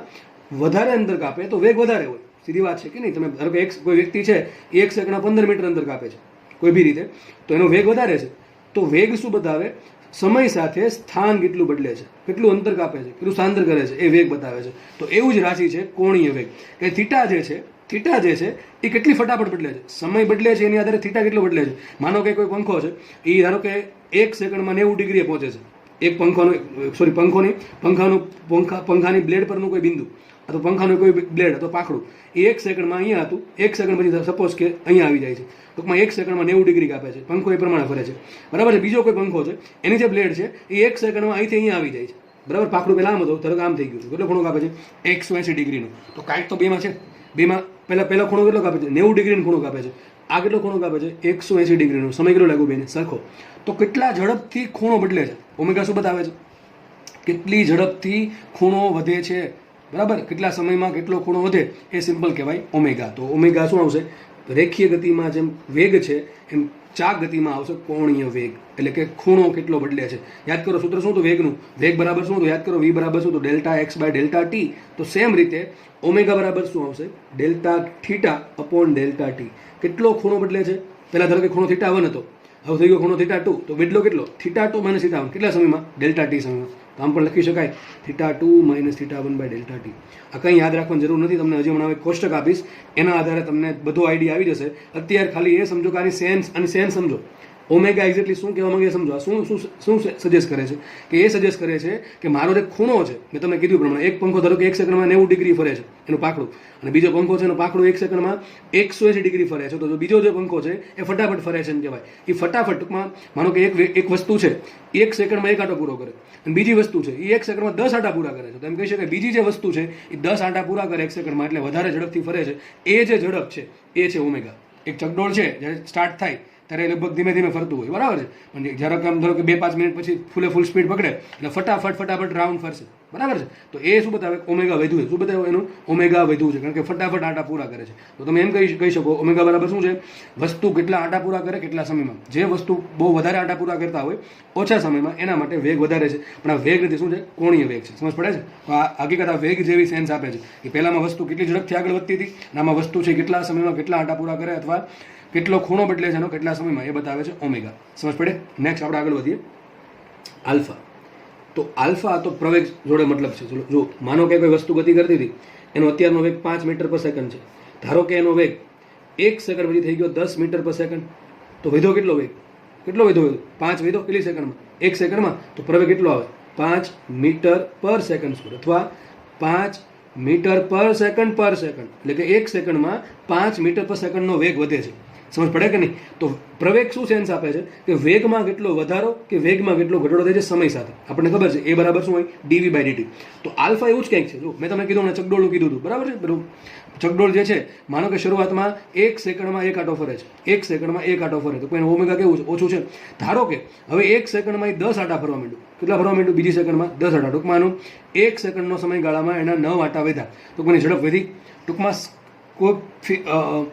વધારે અંતર કાપે તો વેગ વધારે હોય. સીધી વાત છે કે નહીં? તમે ધારો કે કોઈ વ્યક્તિ છે એ 1 સેકન્ડમાં 15 મીટર અંતર કાપે છે કોઈ બી રીતે, તો એનો વેગ વધારે છે. તો વેગ શું બતાવે? સમય સાથે સ્થાન કેટલું બદલે છે, કેટલું અંતર કાપે છે, કેટલું સ્થાનાંતર કરે છે, એ વેગ બતાવે છે. તો એવું જ રાશિ છે કોણીય વેગ. કે થીટા જે છે એ કેટલી ફટાફટ બદલે છે, સમય બદલે છે એની આધારે થીટા કેટલો બદલે છે. માનો કે કોઈ પંખો છે એ ધારો કે 1 સેકન્ડમાં 90 ડિગ્રીએ પહોંચે છે. એક પંખાની બ્લેડ પરનું કોઈ બિંદુ, અથવા પંખાનું કોઈ બ્લેડ અથવા પાંખડું એ 1 સેકન્ડમાં અહીંયા હતું, 1 સેકન્ડ પછી સપોઝ કે અહીંયા આવી જાય છે. ટૂંકમાં 1 સેકન્ડમાં 90 ડિગ્રી કાપે છે. પંખો એ પ્રમાણે ફરે છે, બરાબર છે. બીજો કોઈ પંખો છે એની જે બ્લેડ છે એ 1 સેકન્ડમાં અહીંથી અહીંયા આવી જાય છે, બરાબર. પાંખડું પહેલાં આમ હતું, ધારો કે આમ થઈ ગયું છે. કેટલો ખૂણો કાપે છે? 180 ડિગ્રીનો. તો કાંઈક તો બેમાં છે. બેમાં પહેલા ખૂણો કેટલો કાપે છે? 90 ડિગ્રીનો ખૂણો કાપે છે. આ કેટલો ખૂણો કાપે છે? 180 ડિગ્રીનો. સમય કેટલો લાગ્યો બેને? સરખો. તો કેટલા ઝડપથી ખૂણો બદલે છે? ઓમેગા શું બતાવે છે? કેટલી ઝડપથી ખૂણો વધે છે, બરાબર. કેટલા સમયમાં કેટલો ખૂણો વધે એ સિમ્પલ કહેવાય ઓમેગા. તો ઓમેગા શું આવશે? રેખીય ગતિમાં જેમ વેગ છે એમ ચાક ગતિમાં આવશે કોણીય વેગ. એટલે કે ખૂણો કેટલો બદલે છે. યાદ કરો સૂત્ર શું હતું વેગનું? વેગ બરાબર શું હતું? યાદ કરો, v બરાબર શું હતું? Delta x by delta t. તો સેમ રીતે ઓમેગા બરાબર શું આવશે? Delta theta upon delta t. કેટલો ખૂણો બદલે છે? પહેલા ધારો કે ખૂણો થીટા 1 હતો, હવે થઈ ગયો ખૂણો થીટા 2. તો બદલો કેટલો? θ2 માઇનસ θ1. કેટલા સમયમાં? ડેલ્ટા ટી સમયમાં. તો આમ પણ લખી શકાય θ2 માઇનસ θ1 બાય ડેલ્ટા ટી. આ કંઈ યાદ રાખવાની જરૂર નથી. તમને હજી હમણાં એક કોષ્ટક આપીશ, એના આધારે તમને બધો આઈડિયા આવી જશે. અત્યારે ખાલી એ સમજો કે આની સેન્સ સમજો. ઓમેગા એક્ઝેક્ટલી શું કહેવા માંગે સમજો. આ શું સજેસ્ટ કરે છે? કે એ સજેસ્ટ કરે છે કે મારો જે ખૂણો છે, મેં તમને કીધું પ્રમાણે, એક પંખો ધારો કે 1 સેકન્ડમાં 90 ડિગ્રી ફરે છે એનું પાંખડું, અને બીજો પંખો છે એનું પાંખડું 1 સેકન્ડમાં 180 ડિગ્રી ફરે છે. તો બીજો જે પંખો છે એ ફટાફટ ફરે છે એમ કહેવાય. એ ફટાફટ, ટૂંકમાં માનો કે એક વસ્તુ છે 1 સેકન્ડમાં 1 આંટો પૂરો કરે, અને બીજી વસ્તુ છે એ 1 સેકન્ડમાં 10 આંટા પૂરા કરે છે. તો એમ કહી શકાય બીજી જે વસ્તુ છે એ 10 આંટા પૂરા કરે 1 સેકન્ડમાં, એટલે વધારે ઝડપથી ફરે છે. એ જે ઝડપ છે એ છે ઓમેગા. એક ચકડોળ છે જ્યારે સ્ટાર્ટ થાય ત્યારે લગભગ ધીમે ધીમે ફરતું હોય, બરાબર છે. પણ જ્યારે કે આમ ધારો કે 2-5 મિનિટ પછી ફૂલ સ્પીડ પકડે એટલે ફટાફટ રાઉન્ડ ફરશે, બરાબર છે. તો એ શું બતાવે? ઓમેગા વધ્યું છે. શું બતાવે? એનું ઓમેગા વધ્યું છે, કારણ કે ફટાફટ આંટા પૂરા કરે છે. તો તમે એમ કહી શકો ઓમેગા બરાબર શું છે? વસ્તુ કેટલા આંટા પૂરા કરે કેટલા સમયમાં. જે વસ્તુ બહુ વધારે આંટા પૂરા કરતા હોય ઓછા સમયમાં, એના માટે વેગ વધારે છે. પણ આ વેગ નથી, શું છે? કોણીય વેગ છે. સમજ પડે છે? તો આ હકીકત આ વેગ જેવી સેન્સ આપે છે કે પહેલામાં વસ્તુ કેટલી ઝડપથી આગળ વધતી હતી, અને આમાં વસ્તુ છે કેટલા સમયમાં કેટલા આંટા પૂરા કરે, અથવા કેટલો ખૂણો બદલે છે એનો કેટલા સમયમાં, એ બતાવે છે ઓમેગા. સમજ પડે? નેક્સ્ટ આપણે આગળ વધીએ. આલ્ફા. તો આલ્ફા તો પ્રવેગ જોડે મતલબ છે. ચલો જો માનો કે કોઈ વસ્તુ ગતિ કરતી હતી, એનો અત્યારનો વેગ 5 મીટર પર સેકન્ડ છે. ધારો કે એનો વેગ 1 સેકન્ડ પછી થઈ ગયો 10 મીટર પર સેકન્ડ. તો વધ્યો કેટલો વેગ? કેટલો વધ્યો? 5 વધ્યો કેટલી સેકન્ડમાં? 1 સેકન્ડમાં. તો પ્રવેગ કેટલો આવે? 5 મીટર પર સેકન્ડ સ્ક્વેર, અથવા 5 મીટર પર સેકન્ડ. એટલે કે 1 સેકન્ડમાં 5 મીટર પર સેકન્ડનો વેગ વધે છે. સમજ પડે કે નહીં? તો પ્રવેગ શું સેન્સ આપે છે કે વેગમાં કેટલો વધારો કે વેગમાં કેટલો ઘટાડો થાય છે સમય સાથે. આપણને ખબર છે એ બરાબર શું હોય? D v by d t. તો આલ્ફા એવું જ કંઈક છે. જો મેં તમને કીધું મને ચકડોળનું કીધું હતું, બરાબર છે? બરાબર. ચકડોળ જે છે, માનો કે શરૂઆતમાં 1 સેકન્ડમાં 1 આંટો ફરે છે, 1 સેકન્ડમાં 1 આંટો ફરે, તો કોઈ ઓમેગા કેવું છે? ઓછું છે. ધારો કે હવે 1 સેકન્ડમાં 10 આંટા ફરવા માંડ્યું. કેટલા ફરવા માંડ્યું? બીજી સેકન્ડમાં 10 આંટા. ટૂંકમાં 1 સેકન્ડનો સમયગાળામાં એના 9 આંટા વધ્યા, તો કોઈની ઝડપ વધી. ટૂંકમાં કોઈ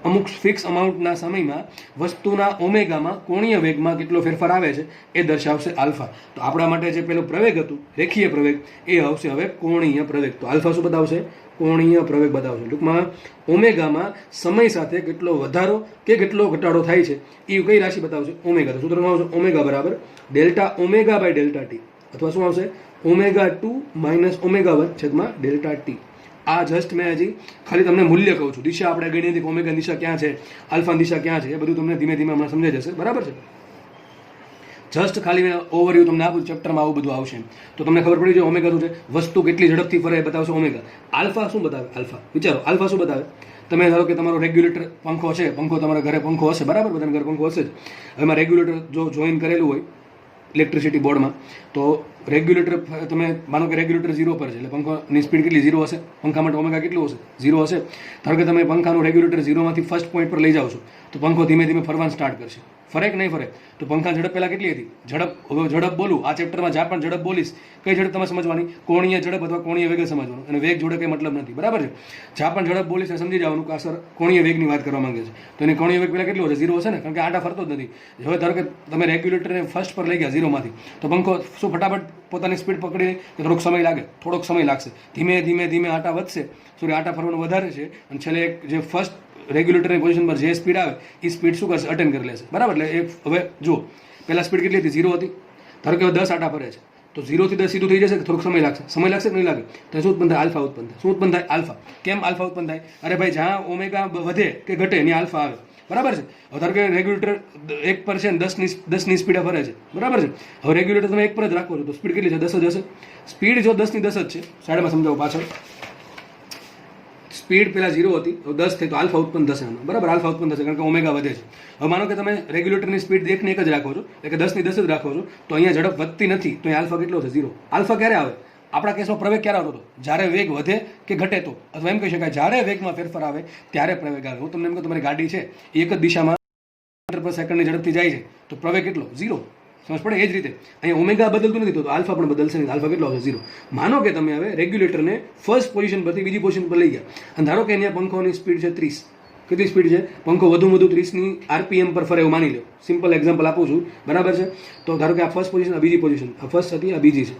અમુક ફિક્સ અમાઉન્ટના સમયમાં વસ્તુના ઓમેગામાં કોણીય વેગમાં કેટલો ફેરફાર આવે છે એ દર્શાવશે આલ્ફા. તો આપણા માટે જે પેલો પ્રવેગ હતું, રેખીય પ્રવેગ, એ આવશે હવે કોણીય પ્રવેગ. તો આલ્ફા શું બતાવશે? કોણીય પ્રવેગ બતાવશે. ટૂંકમાં ઓમેગામાં સમય સાથે કેટલો વધારો કે કેટલો ઘટાડો થાય છે એ કઈ રાશિ બતાવશે? ઓમેગા. તો સૂત્રમાં આવશે ઓમેગા બરાબર delta omega by delta t, અથવા શું આવશે? ઓમેગા 2 માઇનસ ઓમેગા 1 છેદમાં ડેલ્ટા ટી. આ જસ્ટ મેં હજી ખાલી તમને મૂલ્ય કહું છું. દિશા આપણે ગણી હતી, ઓમેગા દિશા ક્યાં છે, આલ્ફાની દિશા ક્યાં છે, એ બધું તમને ધીમે ધીમે હમણાં સમજાઈ જશે, બરાબર છે? જસ્ટ ખાલી મેં ઓવરવ્યૂ તમને આપું, ચેપ્ટરમાં આવું બધું આવશે તો તમને ખબર પડી જાય ઓમેગા શું છે, વસ્તુ કેટલી ઝડપથી ફરે એ બતાવશે ઓમેગા. આલ્ફા શું બતાવે? આલ્ફા વિચારો, આલ્ફા શું બતાવે? તમે ધારો કે તમારો રેગ્યુલેટર પંખો છે, પંખો તમારા ઘરે પંખો હશે, બરાબર? બધાના ઘરે પંખો હશે જ. હવે એમાં રેગ્યુલેટર જો જોઈન કરેલું હોય ઇલેક્ટ્રિસિટી બોર્ડમાં, તો રેગ્યુલેટર તમે માનો કે રેગ્યુલેટર 0 પર છે, એટલે પંખાની સ્પીડ કેટલી? 0 હશે. પંખા માટે ઓમેગા કેટલું હશે? 0 હશે. ધારો કે તમે પંખાનું રેગ્યુલેટર 0 માંથી ફર્સ્ટ પોઈન્ટ પર લઈ જાઓ છો, તો પંખો ધીમે ધીમે ફરવાનું સ્ટાર્ટ કરશે. ફરે કે નહીં ફરે? તો પંખા ઝડપ પહેલાં કેટલી હતી? ઝડપ બોલું આ ચેપ્ટરમાં જ્યાં પણ ઝડપ બોલીશ, કઈ ઝડપ તમે સમજવાની? કોણીય ઝડપ અથવા કોણીય વેગ સમજવાનું, અને વેગ જોડે કંઈ મતલબ નથી, બરાબર છે? જ્યાં પણ ઝડપ બોલીશ સમજી જવાનું કે આ સર કોણીય વેગની વાત કરવા માંગે છે. તો એની કોણીય વેગ પહેલાં કેટલો હશે? 0 હશે ને, કારણ કે આંટા ફરતો જ નથી. હવે ધારો કે તમે રેગ્યુલેટરને ફર્સ્ટ પર લઈ ગયા 0 માંથી, તો પંખો શું ફટાફટ પોતાની સ્પીડ પકડીને થોડોક સમય લાગે? થોડોક સમય લાગશે. ધીમે ધીમે ધીમે આંટા વધશે, સોરી આંટા ફરવાનું વધારે છે, અને છેલ્લે એક જે ફર્સ્ટ રેગ્યુલેટરની પોઝિશન પર જે સ્પીડ આવે એ સ્પીડ શું કરશે? અટેન્ડ કરી લેશે, બરાબર? એટલે એ હવે જુઓ, પહેલાં સ્પીડ કેટલી હતી? 0 હતી. ધારો કે હવે 10 આંટા ફરે છે, તો 0 થી 10 સીધું થઈ જશે કે થોડોક સમય લાગશે? સમય લાગશે કે નહીં લાગે? તો શું ઉત્પન્ન થાય? આલ્ફા ઉત્પન્ન થાય. શું ઉત્પન્ન થાય? આલ્ફા. કેમ આલ્ફા ઉત્પન્ન થાય? અરે ભાઈ, જ્યાં ઓમેગા વધે કે ઘટે એની આલ્ફા આવે, બરાબર છે? હવે ધારો કે રેગ્યુલેટર 1 પર છે ને 10ની સ્પીડે ફરે છે, બરાબર છે? હવે રેગ્યુલેટર તમે 1 પર જ રાખો છો, તો સ્પીડ કેટલી છે? 10 જ હશે. સ્પીડ જો 10 ની 10 જ છે, સાઈડમાં સમજાવો પાછળ. સ્પીડ પહેલાં 0 હતી, તો 10 થઈ, તો આલ્ફા ઉત્પન્ન થશે આમાં, બરાબર? આલ્ફા ઉત્પન્ન થશે કારણ કે ઓમેગા વધે છે. હવે માનો કે તમે રેગ્યુલેટરની સ્પીડ 1 ને 1 જ રાખો છો, એટલે કે 10 ની 10 જ રાખો છો, તો અહીંયા ઝડપ વધતી નથી, તો અહીંયા આલ્ફા કેટલો છે? 0. આલ્ફા ક્યારે આવે? આપણા કેસમાં પ્રવેગ ક્યારે આવતો હતો? જ્યારે વેગ વધે કે ઘટે તો, અથવા એમ કહી શકાય જ્યારે વેગમાં ફેરફાર આવે ત્યારે પ્રવેગ આવે. હું તમને એમ કહું, તમારી ગાડી છે એ એક જ દિશામાં મીટર પર સેકન્ડની ઝડપથી જાય છે, તો પ્રવેગ કેટલો? 0. સમજ પડે? એ જ રીતે અહીંયા ઓમેગા બદલતું નથી, તો આલ્ફા પણ બદલશે નહીં. આલ્ફા કેટલો આવશે? 0. માનો કે તમે હવે રેગ્યુલેટરને ફર્સ્ટ પોઝિશન પરથી બીજી પોઝિશન પર લઈ ગયા, અને ધારો કે અહીંયા પંખોની સ્પીડ છે 30. કેટલી સ્પીડ છે? પંખો વધુ 30ની આરપીએમ પર ફરે એવું માની લો. સિમ્પલ એક્ઝામ્પલ આપું છું, બરાબર છે? તો ધારો કે આ ફર્સ્ટ પોઝિશન, આ બીજી પોઝિશન, આ ફર્સ્ટ હતી, આ બીજી છે.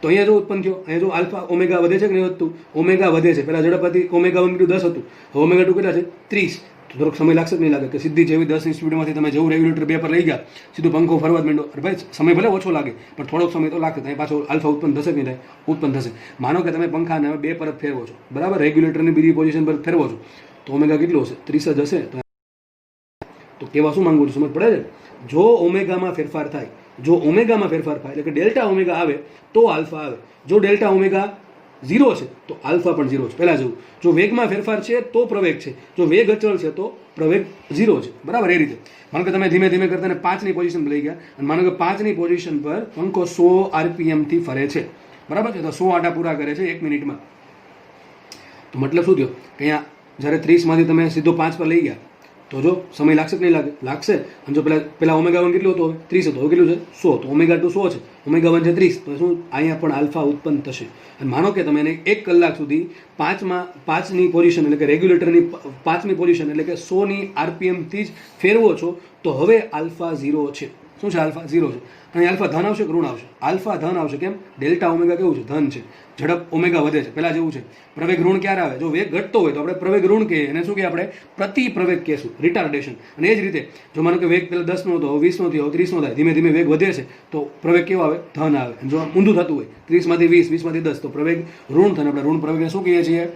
તો અહીંયા જો ઉત્પન્ન થયો, અહીંયા જો આલ્ફા ઓમેગા વધે છે કે નહીં વધતું? ઓમેગા વધે છે. પહેલાં ઝડપ હતી ઓમેગા 1 10 હતું, હવે ઓમેગા 2 કેટલા છે? 30. તો થોડોક સમય લાગશે કે નહીં લાગે? કે સીધી જેવી 10ની સ્પીડમાંથી તમે જેવું રેગ્યુલેટર 2 પર લઈ ગયા, સીધું પંખો ફરવા જ માંડો. અરે ભાઈ, સમય ભલે ઓછો લાગે, પણ થોડોક સમય તો લાગશે. ત્યાં પાછો આલ્ફા ઉત્પન્ન થશે કે નહીં થાય? ઉત્પન્ન થશે. માનો કે તમે પંખાને હવે 2 પર ફેરવો છો, બરાબર? રેગ્યુલેટરની બીજી પોઝિશન પર ફેરવો છો, તો ઓમેગા કેટલું હશે? 30 જ હશે. તો કેવા શું માંગુ છું, સમજ પડે છે? જો ઓમેગામાં ફેરફાર થાય, જો ઓમેગામાં ફેરફાર થાય, એટલે કે ડેલ્ટા ઓમેગા આવે તો આલ્ફા આવે. જો ડેલ્ટા ઓમેગા 0 છે તો આલ્ફા પણ 0 છે. પહેલાં જેવું, જો વેગમાં ફેરફાર છે તો પ્રવેગ છે, જો વેગ અચળ છે તો પ્રવેગ 0 છે, બરાબર? એ રીતે માનો કે તમે ધીમે ધીમે કરતા 5ની પોઝિશન પર લઈ ગયા, અને માનો કે 5ની પોઝિશન પર પંખો 100 આરપીએમથી ફરે છે, બરાબર છે? તો 100 આંટા પૂરા કરે છે 1 મિનિટમાં. તો મતલબ શું થયો કે અહીંયા જ્યારે 30માંથી તમે સીધો 5 પર લઈ ગયા, તો જો સમય લાગશે કે નહીં લાગે? લાગશે. અને જો પેલા ઓમેગા 1 કેટલું હતું? 30 હતું. હવે કેટલું છે? 100. તો ઓમેગા 2 100 છે, ઓમેગા 1 છે 30. તો શું અહીંયા પણ આલ્ફા ઉત્પન્ન થશે. અને માનો કે તમે એને 1 કલાક સુધી 5ની પોઝિશન, એટલે કે રેગ્યુલેટરની 5મી પોઝિશન, એટલે કે 100ની આરપીએમથી જ ફેરવો છો, તો હવે આલ્ફા 0 છે. શું છે? આલ્ફા 0 છે. અને આલ્ફા ધન આવશે કે ઋણ આવશે? આલ્ફા ધન આવશે. કેમ? ડેલ્ટા ઓમેગા કેવું છે? ધન છે. ઝડપ ઓમેગા વધે છે, પહેલાં જેવું છે. પ્રવેગ ઋણ ક્યારે આવે? જો વેગ ઘટતો હોય તો આપણે પ્રવેગ ઋણ કહીએ, અને શું કહીએ આપણે? પ્રતિ પ્રવેગ કહેશું, રિટાર્ડેશન. અને એ જ રીતે જો માનો કે વેગ પહેલાં 10નો હતો, 20નો થયો, 30નો થાય, ધીમે ધીમે વેગ વધે છે, તો પ્રવેગ કેવો આવે? ધન આવે. જો ઊંધું થતું હોય 30માંથી 20, 20માંથી 10, તો પ્રવેગ ઋણ થાય. આપણે ઋણ પ્રવેગને શું કહીએ છીએ?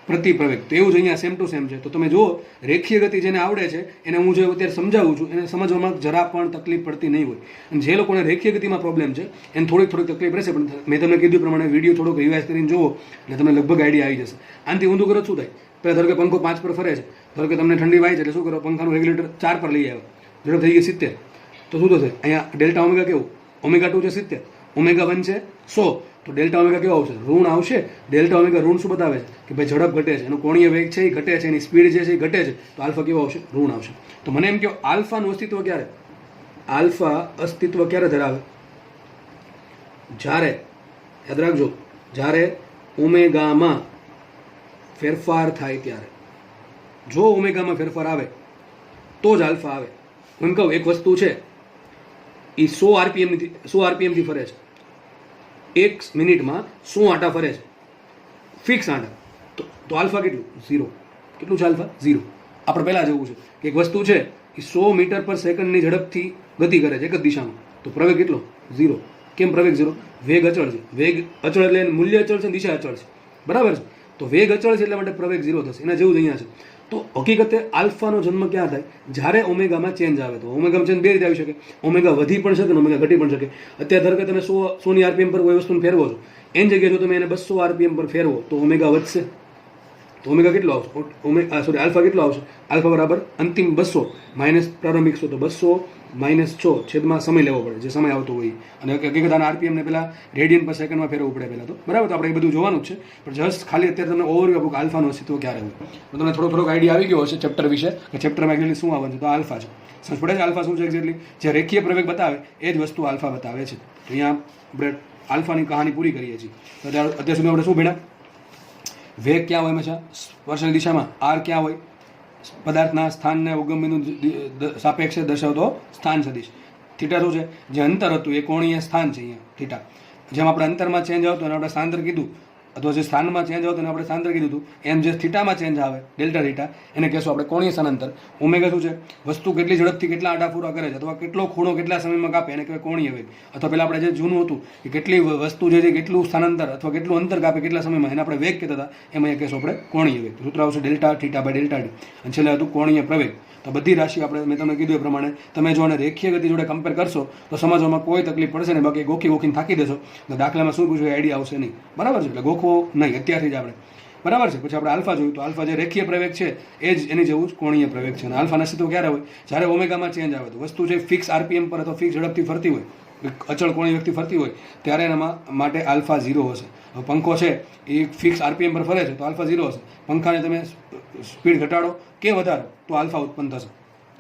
પ્રતિ પ્રવેગ. તો એવું જ અહીંયા સેમ ટુ સેમ છે. તો તમે જુઓ, રેખીય ગતિ જેને આવડે છે એને હું જે અત્યારે સમજાવું છું, એને સમજવામાં જરા પણ તકલીફ પડતી નહીં હોય. અને જે લોકોને રેખીય ગતિમાં પ્રોબ્લેમ છે એને થોડીક તકલીફ રહેશે, પણ મેં તમને કીધું પ્રમાણે વિડીયો થોડોક રિવાઇઝ કરીને જુઓ એટલે તમને લગભગ આઈડિયા આવી જશે. આનાથી ઊંધું કરો શું થાય? પહેલાં ધારો કે પંખો 5 પર ફરે છે, ધારો કે તમને ઠંડી વાય છે એટલે શું કરો, પંખાનું રેગ્યુલેટર 4 પર લઈ આવ્યો, ઝડપ થઈ ગઈ 70, તો શું થશે અહીંયા ડેલ્ટા ઓમેગા કેવું, ઓમેગા 2 છે 70, ઓમેગા 1 છે 100, તો ડેલ્ટા ઓમેગા કેવો આવશે, ઋણ આવશે. ડેલ્ટા ઓમેગા ઋણ શું બતાવે છે કે ભાઈ ઝડપ ઘટે છે, એનો કોણીય વેગ છે એ ઘટે છે, એની સ્પીડ જે છે એ ઘટે છે, તો આલ્ફા કેવો આવશે, ઋણ આવશે. તો મને એમ કહો આલ્ફાનું અસ્તિત્વ ક્યારે, આલ્ફા અસ્તિત્વ ક્યારે ધરાવે, જ્યારે યાદ રાખજો જ્યારે ઓમેગામાં ફેરફાર થાય ત્યારે. જો ઓમેગામાં ફેરફાર આવે તો જ આલ્ફા આવે. હું એમ કહું એક વસ્તુ છે એ 100 આરપીએમથી ફરે છે, 1 મિનિટમાં 100 આંટા ફરે છે, ફિક્સ આંટા, તો આલ્ફા કેટલું, 0. કેટલું છે આલ્ફા, 0. આપણે પહેલાં જવું છે કે એક વસ્તુ છે એ 100 મીટર પર સેકન્ડની ઝડપથી ગતિ કરે છે એક જ દિશામાં, તો પ્રવેગ કેટલો, 0. કેમ પ્રવેગ 0, વેગ અચળ છે, વેગ અચળ એટલે મૂલ્ય અચળ છે, દિશા અચળ છે, બરાબર છે. તો વેગ અચળ છે એટલા માટે પ્રવેગ 0 થશે. એના જેવું જ અહીંયા છે. તો હકીકતે આલ્ફાનો જન્મ ક્યાં થાય, જ્યારે ઓમેગામાં ચેન્જ આવે. તો ઓમેગામાં ચેન્જ બે રીતે આવી શકે, ઓમેગા વધી પણ શકે અને ઓમેગા ઘટી પણ શકે. અત્યારે ધારો કે તમે 100 આરપીએમ પર કોઈ વસ્તુને ફેરવો છો, એની જગ્યાએ જો તમે એને 200 આરપીએમ પર ફેરવો તો ઓમેગા વધશે, તો ઓમેગા કેટલો આવશે, આલ્ફા કેટલો આવશે, આલ્ફા બરાબર અંતિમ 200 માઇનસ પ્રારંભિક 100, તો 200 માઇનસ 6 છેદમાં સમય લેવો પડે, જે સમય આવતો હોય. અને હકીકત આના આરપીએમને પહેલાં રેડિયન પર સેકન્ડમાં ફેરવવું પડે પહેલાં તો, બરાબર. તો આપણે એ બધું જોવાનું જ છે, પણ જસ્ટ ખાલી અત્યારે તમને ઓવરવ્યુ આપું કે આલ્ફાનું અસ્તિત્વ ક્યારે હોય, તો તમને થોડોક આઈડિયા આવી ગયો હશે ચેપ્ટર વિશે કે ચેપ્ટરમાં એક્ઝેક્ટલી શું આવવાનું છે. તો આલ્ફા છે, સમજ પડે છે આલ્ફા શું છે એક્ઝેક્ટલી, જે રેખીય પ્રવેગ બતાવે એ જ વસ્તુ આલ્ફા બતાવે છે. તો અહીંયા આપણે આલ્ફાની કહાની પૂરી કરીએ છીએ. તો અત્યાર સુધી આપણે શું ભણ્યા, વેગ ક્યાં હોય હંમેશા, સ્પર્શની દિશામાં, આર ક્યાં હોય, પદાર્થના સ્થાનને ઉગમ બિંદુ સાપેક્ષે દર્શાવતો સ્થાન સદિશ. થીટા શું છે, જે અંતર હતું એ કોણીય સ્થાન છે અહીંયા થીટા. જેમ આપણે અંતરમાં ચેન્જ આવતો અને આપણે સ્થાનાંતર કીધું, અથવા જે સ્થાનમાં ચેન્જ આવતો અને આપણે સ્થાનાંતર કીધું હતું, એમ જે થીટામાં ચેન્જ આવે ડેલ્ટા થીટા એને કહેશું આપણે કોણીય સ્થાનાંતર. ઓમેગા શું છે, વસ્તુ કેટલી ઝડપથી કેટલા આંટા પૂરા કરે છે, અથવા કેટલો ખૂણો કેટલા સમયમાં કાપે એને કહેવાય કોણીય વેગ. અથવા પહેલાં આપણે જે જૂનું હતું કે કેટલી વસ્તુ જે છે કેટલું સ્થાનાંતર અથવા કેટલું અંતર કાપે કેટલા સમયમાં, એને આપણે વેગ કહેતા હતા, એમાં અહીંયા કહેશું આપણે કોણીય વેગ. સૂત્ર આવશે delta theta by delta d, અને છેલ્લે હતું કોણીય પ્રવેગ. તો બધી રાશિ આપણે મેં તમને કીધું એ પ્રમાણે તમે જો આને રેખીય ગતિ જોડે કમ્પેર કરશો તો સમજવામાં કોઈ તકલીફ પડશે નહીં. બાકી ગોખીને થાકી દેશો તો દાખલામાં શું પૂછ્યું આઈડિયા આવશે નહીં, બરાબર છે. એટલે ગોખવો નહીં અત્યારથી જ આપણે, બરાબર છે. પછી આપણે આલ્ફા જોયું, તો આલ્ફા જે રેખીય પ્રવેગ છે એ જ એની જેવું જ કોણીય પ્રવેગ છે. અને આલ્ફાના અસ્તિત્વ ક્યારે હોય, જ્યારે ઓમેગામાં ચેન્જ આવે. તો વસ્તુ જે ફિક્સ આરપીએમ પર અથવા ફિક્સ ઝડપથી ફરતી હોય, અચળ કોણીય વ્યક્તિ ફરતી હોય, ત્યારે એના માટે આલ્ફા 0 હશે. હવે પંખો છે એ ફિક્સ આરપીએમ પર ફરે છે તો આલ્ફા 0 હશે. પંખાને તમે સ્પીડ ઘટાડો કે વધારો તો આલ્ફા ઉત્પન્ન થશે,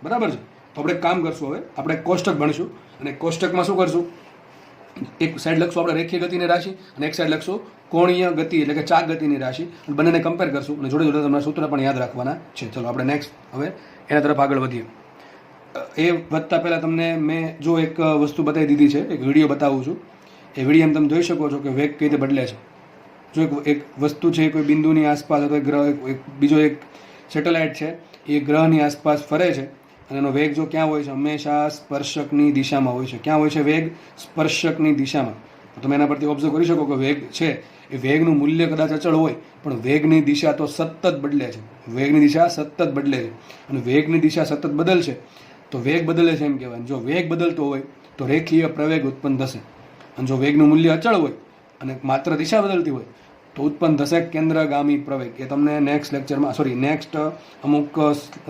બરાબર છે. તો આપણે કામ કરશું, હવે આપણે કોષ્ટક ભણીશું, અને કોષ્ટકમાં શું કરશું, એક સાઈડ લખશું આપણે રેખીય ગતિની રાશિ અને એક સાઈડ લખશું કોણીય ગતિ એટલે કે ચાક ગતિની રાશિ, અને બંનેને કમ્પેર કરશું અને જોડે જોડે તમારા સૂત્ર પણ યાદ રાખવાના છે. ચલો આપણે નેક્સ્ટ હવે એના તરફ આગળ વધીએ. એ વધતા પહેલાં તમને મેં જો એક વસ્તુ બતાવી દીધી છે, એક વિડીયો બતાવું છું. એ વિડીયોમાં તમે જોઈ શકો છો કે વેગ કઈ રીતે બદલે છે. જો એક વસ્તુ છે કોઈ બિંદુની આસપાસ અથવા ગ્રહ બીજો એક સેટેલાઇટ છે એ ગ્રહની આસપાસ ફરે છે, અને એનો વેગ જો ક્યાં હોય છે, હંમેશા સ્પર્શકની દિશામાં હોય છે. ક્યાં હોય છે વેગ, સ્પર્શકની દિશામાં. તો તમે એના પરથી ઓબ્ઝર્વ કરી શકો કે વેગ છે એ વેગનું મૂલ્ય કદાચ અચળ હોય પણ વેગની દિશા તો સતત બદલે છે, વેગની દિશા સતત બદલે છે. અને વેગની દિશા સતત બદલશે તો વેગ બદલે છે એમ કહેવાય. જો વેગ બદલતો હોય તો રેખીય પ્રવેગ ઉત્પન્ન થશે, અને જો વેગનું મૂલ્ય અચળ હોય અને માત્ર દિશા બદલતી હોય તો ઉત્પન્ન થશે કેન્દ્રગામી પ્રવેગ. એ તમને નેક્સ્ટ લેક્ચરમાં નેક્સ્ટ અમુક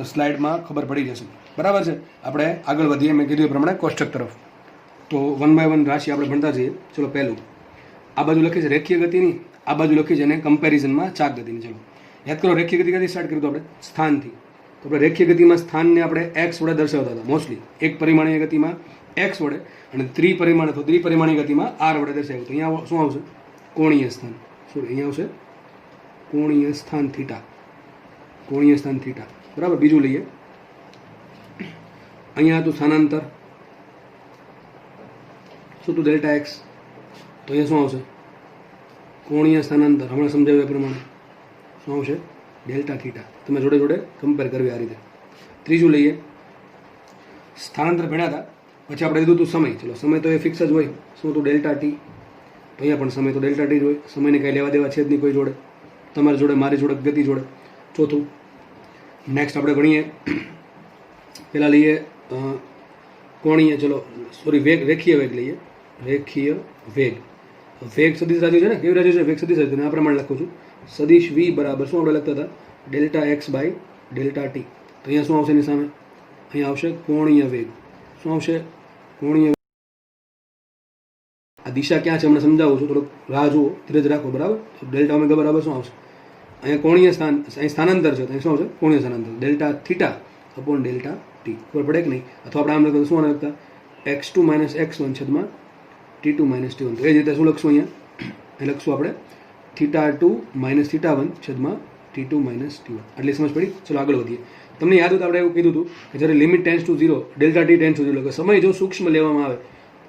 સ્લાઇડમાં ખબર પડી જશે, બરાબર છે. આપણે આગળ વધીએ, મેં કીધું એ પ્રમાણે કોષ્ટક તરફ. તો 1 બાય 1 રાશિ આપણે ભણતા જઈએ. ચલો પહેલું આ બાજુ લખી છે રેખીય ગતિની, આ બાજુ લખી છે એને કમ્પેરિઝનમાં ચાક ગતિની. ચલો યાદ કરો રેખીય ગતિ કદી સ્ટાર્ટ કર્યું તો આપણે સ્થાનથી. તો આપણે રેખીય ગતિમાં સ્થાનને આપણે એક્સ વડે દર્શાવતા હતા મોસ્ટલી, એક પરિમાણીય ગતિમાં એક્સ વડે અને ત્રિપરિમાણીય ગતિમાં આર વડે દર્શાવ્યું. તો અહીંયા શું આવશે, કોણીય સ્થાન. અહીંયા આવશે કોણીય સ્થાન થીટા, કોણીય સ્થાન થીટા, બરાબર. બીજું લઈએ, અહીંયા હતું સ્થાનાંતર, શું હતું ડેલ્ટા એક્સ. તો અહીંયા શું આવશે, કોણીય સ્થાનાંતર, હમણાં સમજાવ્યું એ પ્રમાણે શું આવશે, ડેલ્ટા થીટા. તમે જોડે જોડે કમ્પેર કરવી આ રીતે. ત્રીજું લઈએ, સ્થાનાંતર ભણ્યા હતા, પછી આપણે લીધું હતું સમય. ચલો સમય તો એ ફિક્સ જ હોય, શું હતું ડેલ્ટા ટી. તો અહીંયા પણ સમય તો ડેલ્ટા ટી જ હોય, સમયને કંઈ લેવા દેવા છે જ નહીં કોઈ જોડે, તમારી જોડે, મારી જોડે, ગતિ જોડે. ચોથું નેક્સ્ટ આપણે ગણીએ, પહેલાં લઈએ કોણીય, ચલો સોરી વેગ, રેખીય વેગ લઈએ. રેખીય વેગ, વેગ સદિશ રાશિ છે ને, કેવી રાશિ છે, વેગ સદિશ રાશિ. આ પ્રમાણે લખું છું, સદિશ વી બરાબર શું આપણે લખતા હતા, delta x by delta t. તો અહીંયા શું આવશે એની સામે? અહીંયા આવશે કોણીય વેગ. શું આવશે? કોણીય. આ દિશા ક્યાં છે હમણાં સમજાવું છું, થોડુંક રાહ જુઓ, ધીરજ રાખો, બરાબર. તો ડેલ્ટા ઓમેગા બરાબર શું આવશે? અહીંયા કોણીય સ્થાન, અહીં સ્થાનાંતર છે, અહીં શું આવશે? કોણીય સ્થાનાંતર, delta theta upon delta T. ખબર પડે કે નહીં? અથવા આપણે આમ લખીએ શું લખતા? x2 માઇનસ x1 છેદમાં t2 માઇનસ t1. તો એ જ રીતે શું લખશું અહીંયા? અહીં લખશું આપણે θ2 માઇનસ θ1 છેદમાં t2 માઇનસ t1. આટલી સમજ પડી? ચલો આગળ વધીએ. તમને યાદ હોય તો આપણે એવું કીધું હતું કે જ્યારે limit tense two 0, delta T tense two 0, એટલે સમય જો સૂક્ષ્મ લેવામાં આવે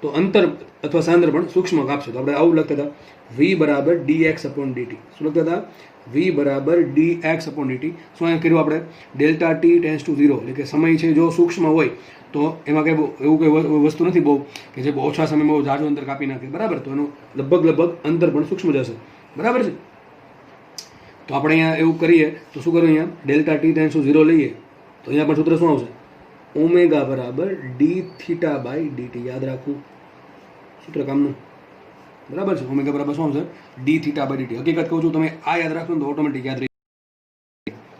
તો અંતર અથવા સાંદ્ર પણ સૂક્ષ્મ કાપશે. તો આપણે આવું લખતા હતા, v બરાબર dx અપોન dt. શું લખતા હતા? v બરાબર dx અપોન dt. શું અહીંયા કર્યું આપણે? ડેલ્ટા ટી ટેન્સ ટુ 0, એટલે કે સમય છે જો સૂક્ષ્મ હોય તો એમાં કંઈ એવું કંઈ વસ્તુ નથી બહુ કે જે બહુ ઓછા સમયમાં બહુ ઝાઝું અંતર કાપી નાખે, બરાબર. તો એનું લગભગ અંતર પણ સૂક્ષ્મ જશે, બરાબર છે. તો આપણે અહીંયા એવું કરીએ તો શું કરવું? અહીંયા ડેલ્ટા ટી ટેન્સ ટુ 0 લઈએ તો અહીંયા પણ સૂત્ર શું આવશે? ઓમેગા બરાબર ડી થીટા બાય ડીટી. યાદ રાખવું સૂત્ર કામનું, બરાબર છે. ઓમેગા બરાબર શું આવશે? D theta by d t. હકીકત કહું છું, તમે આ યાદ રાખો ને તો ઓટોમેટિક યાદ રહી,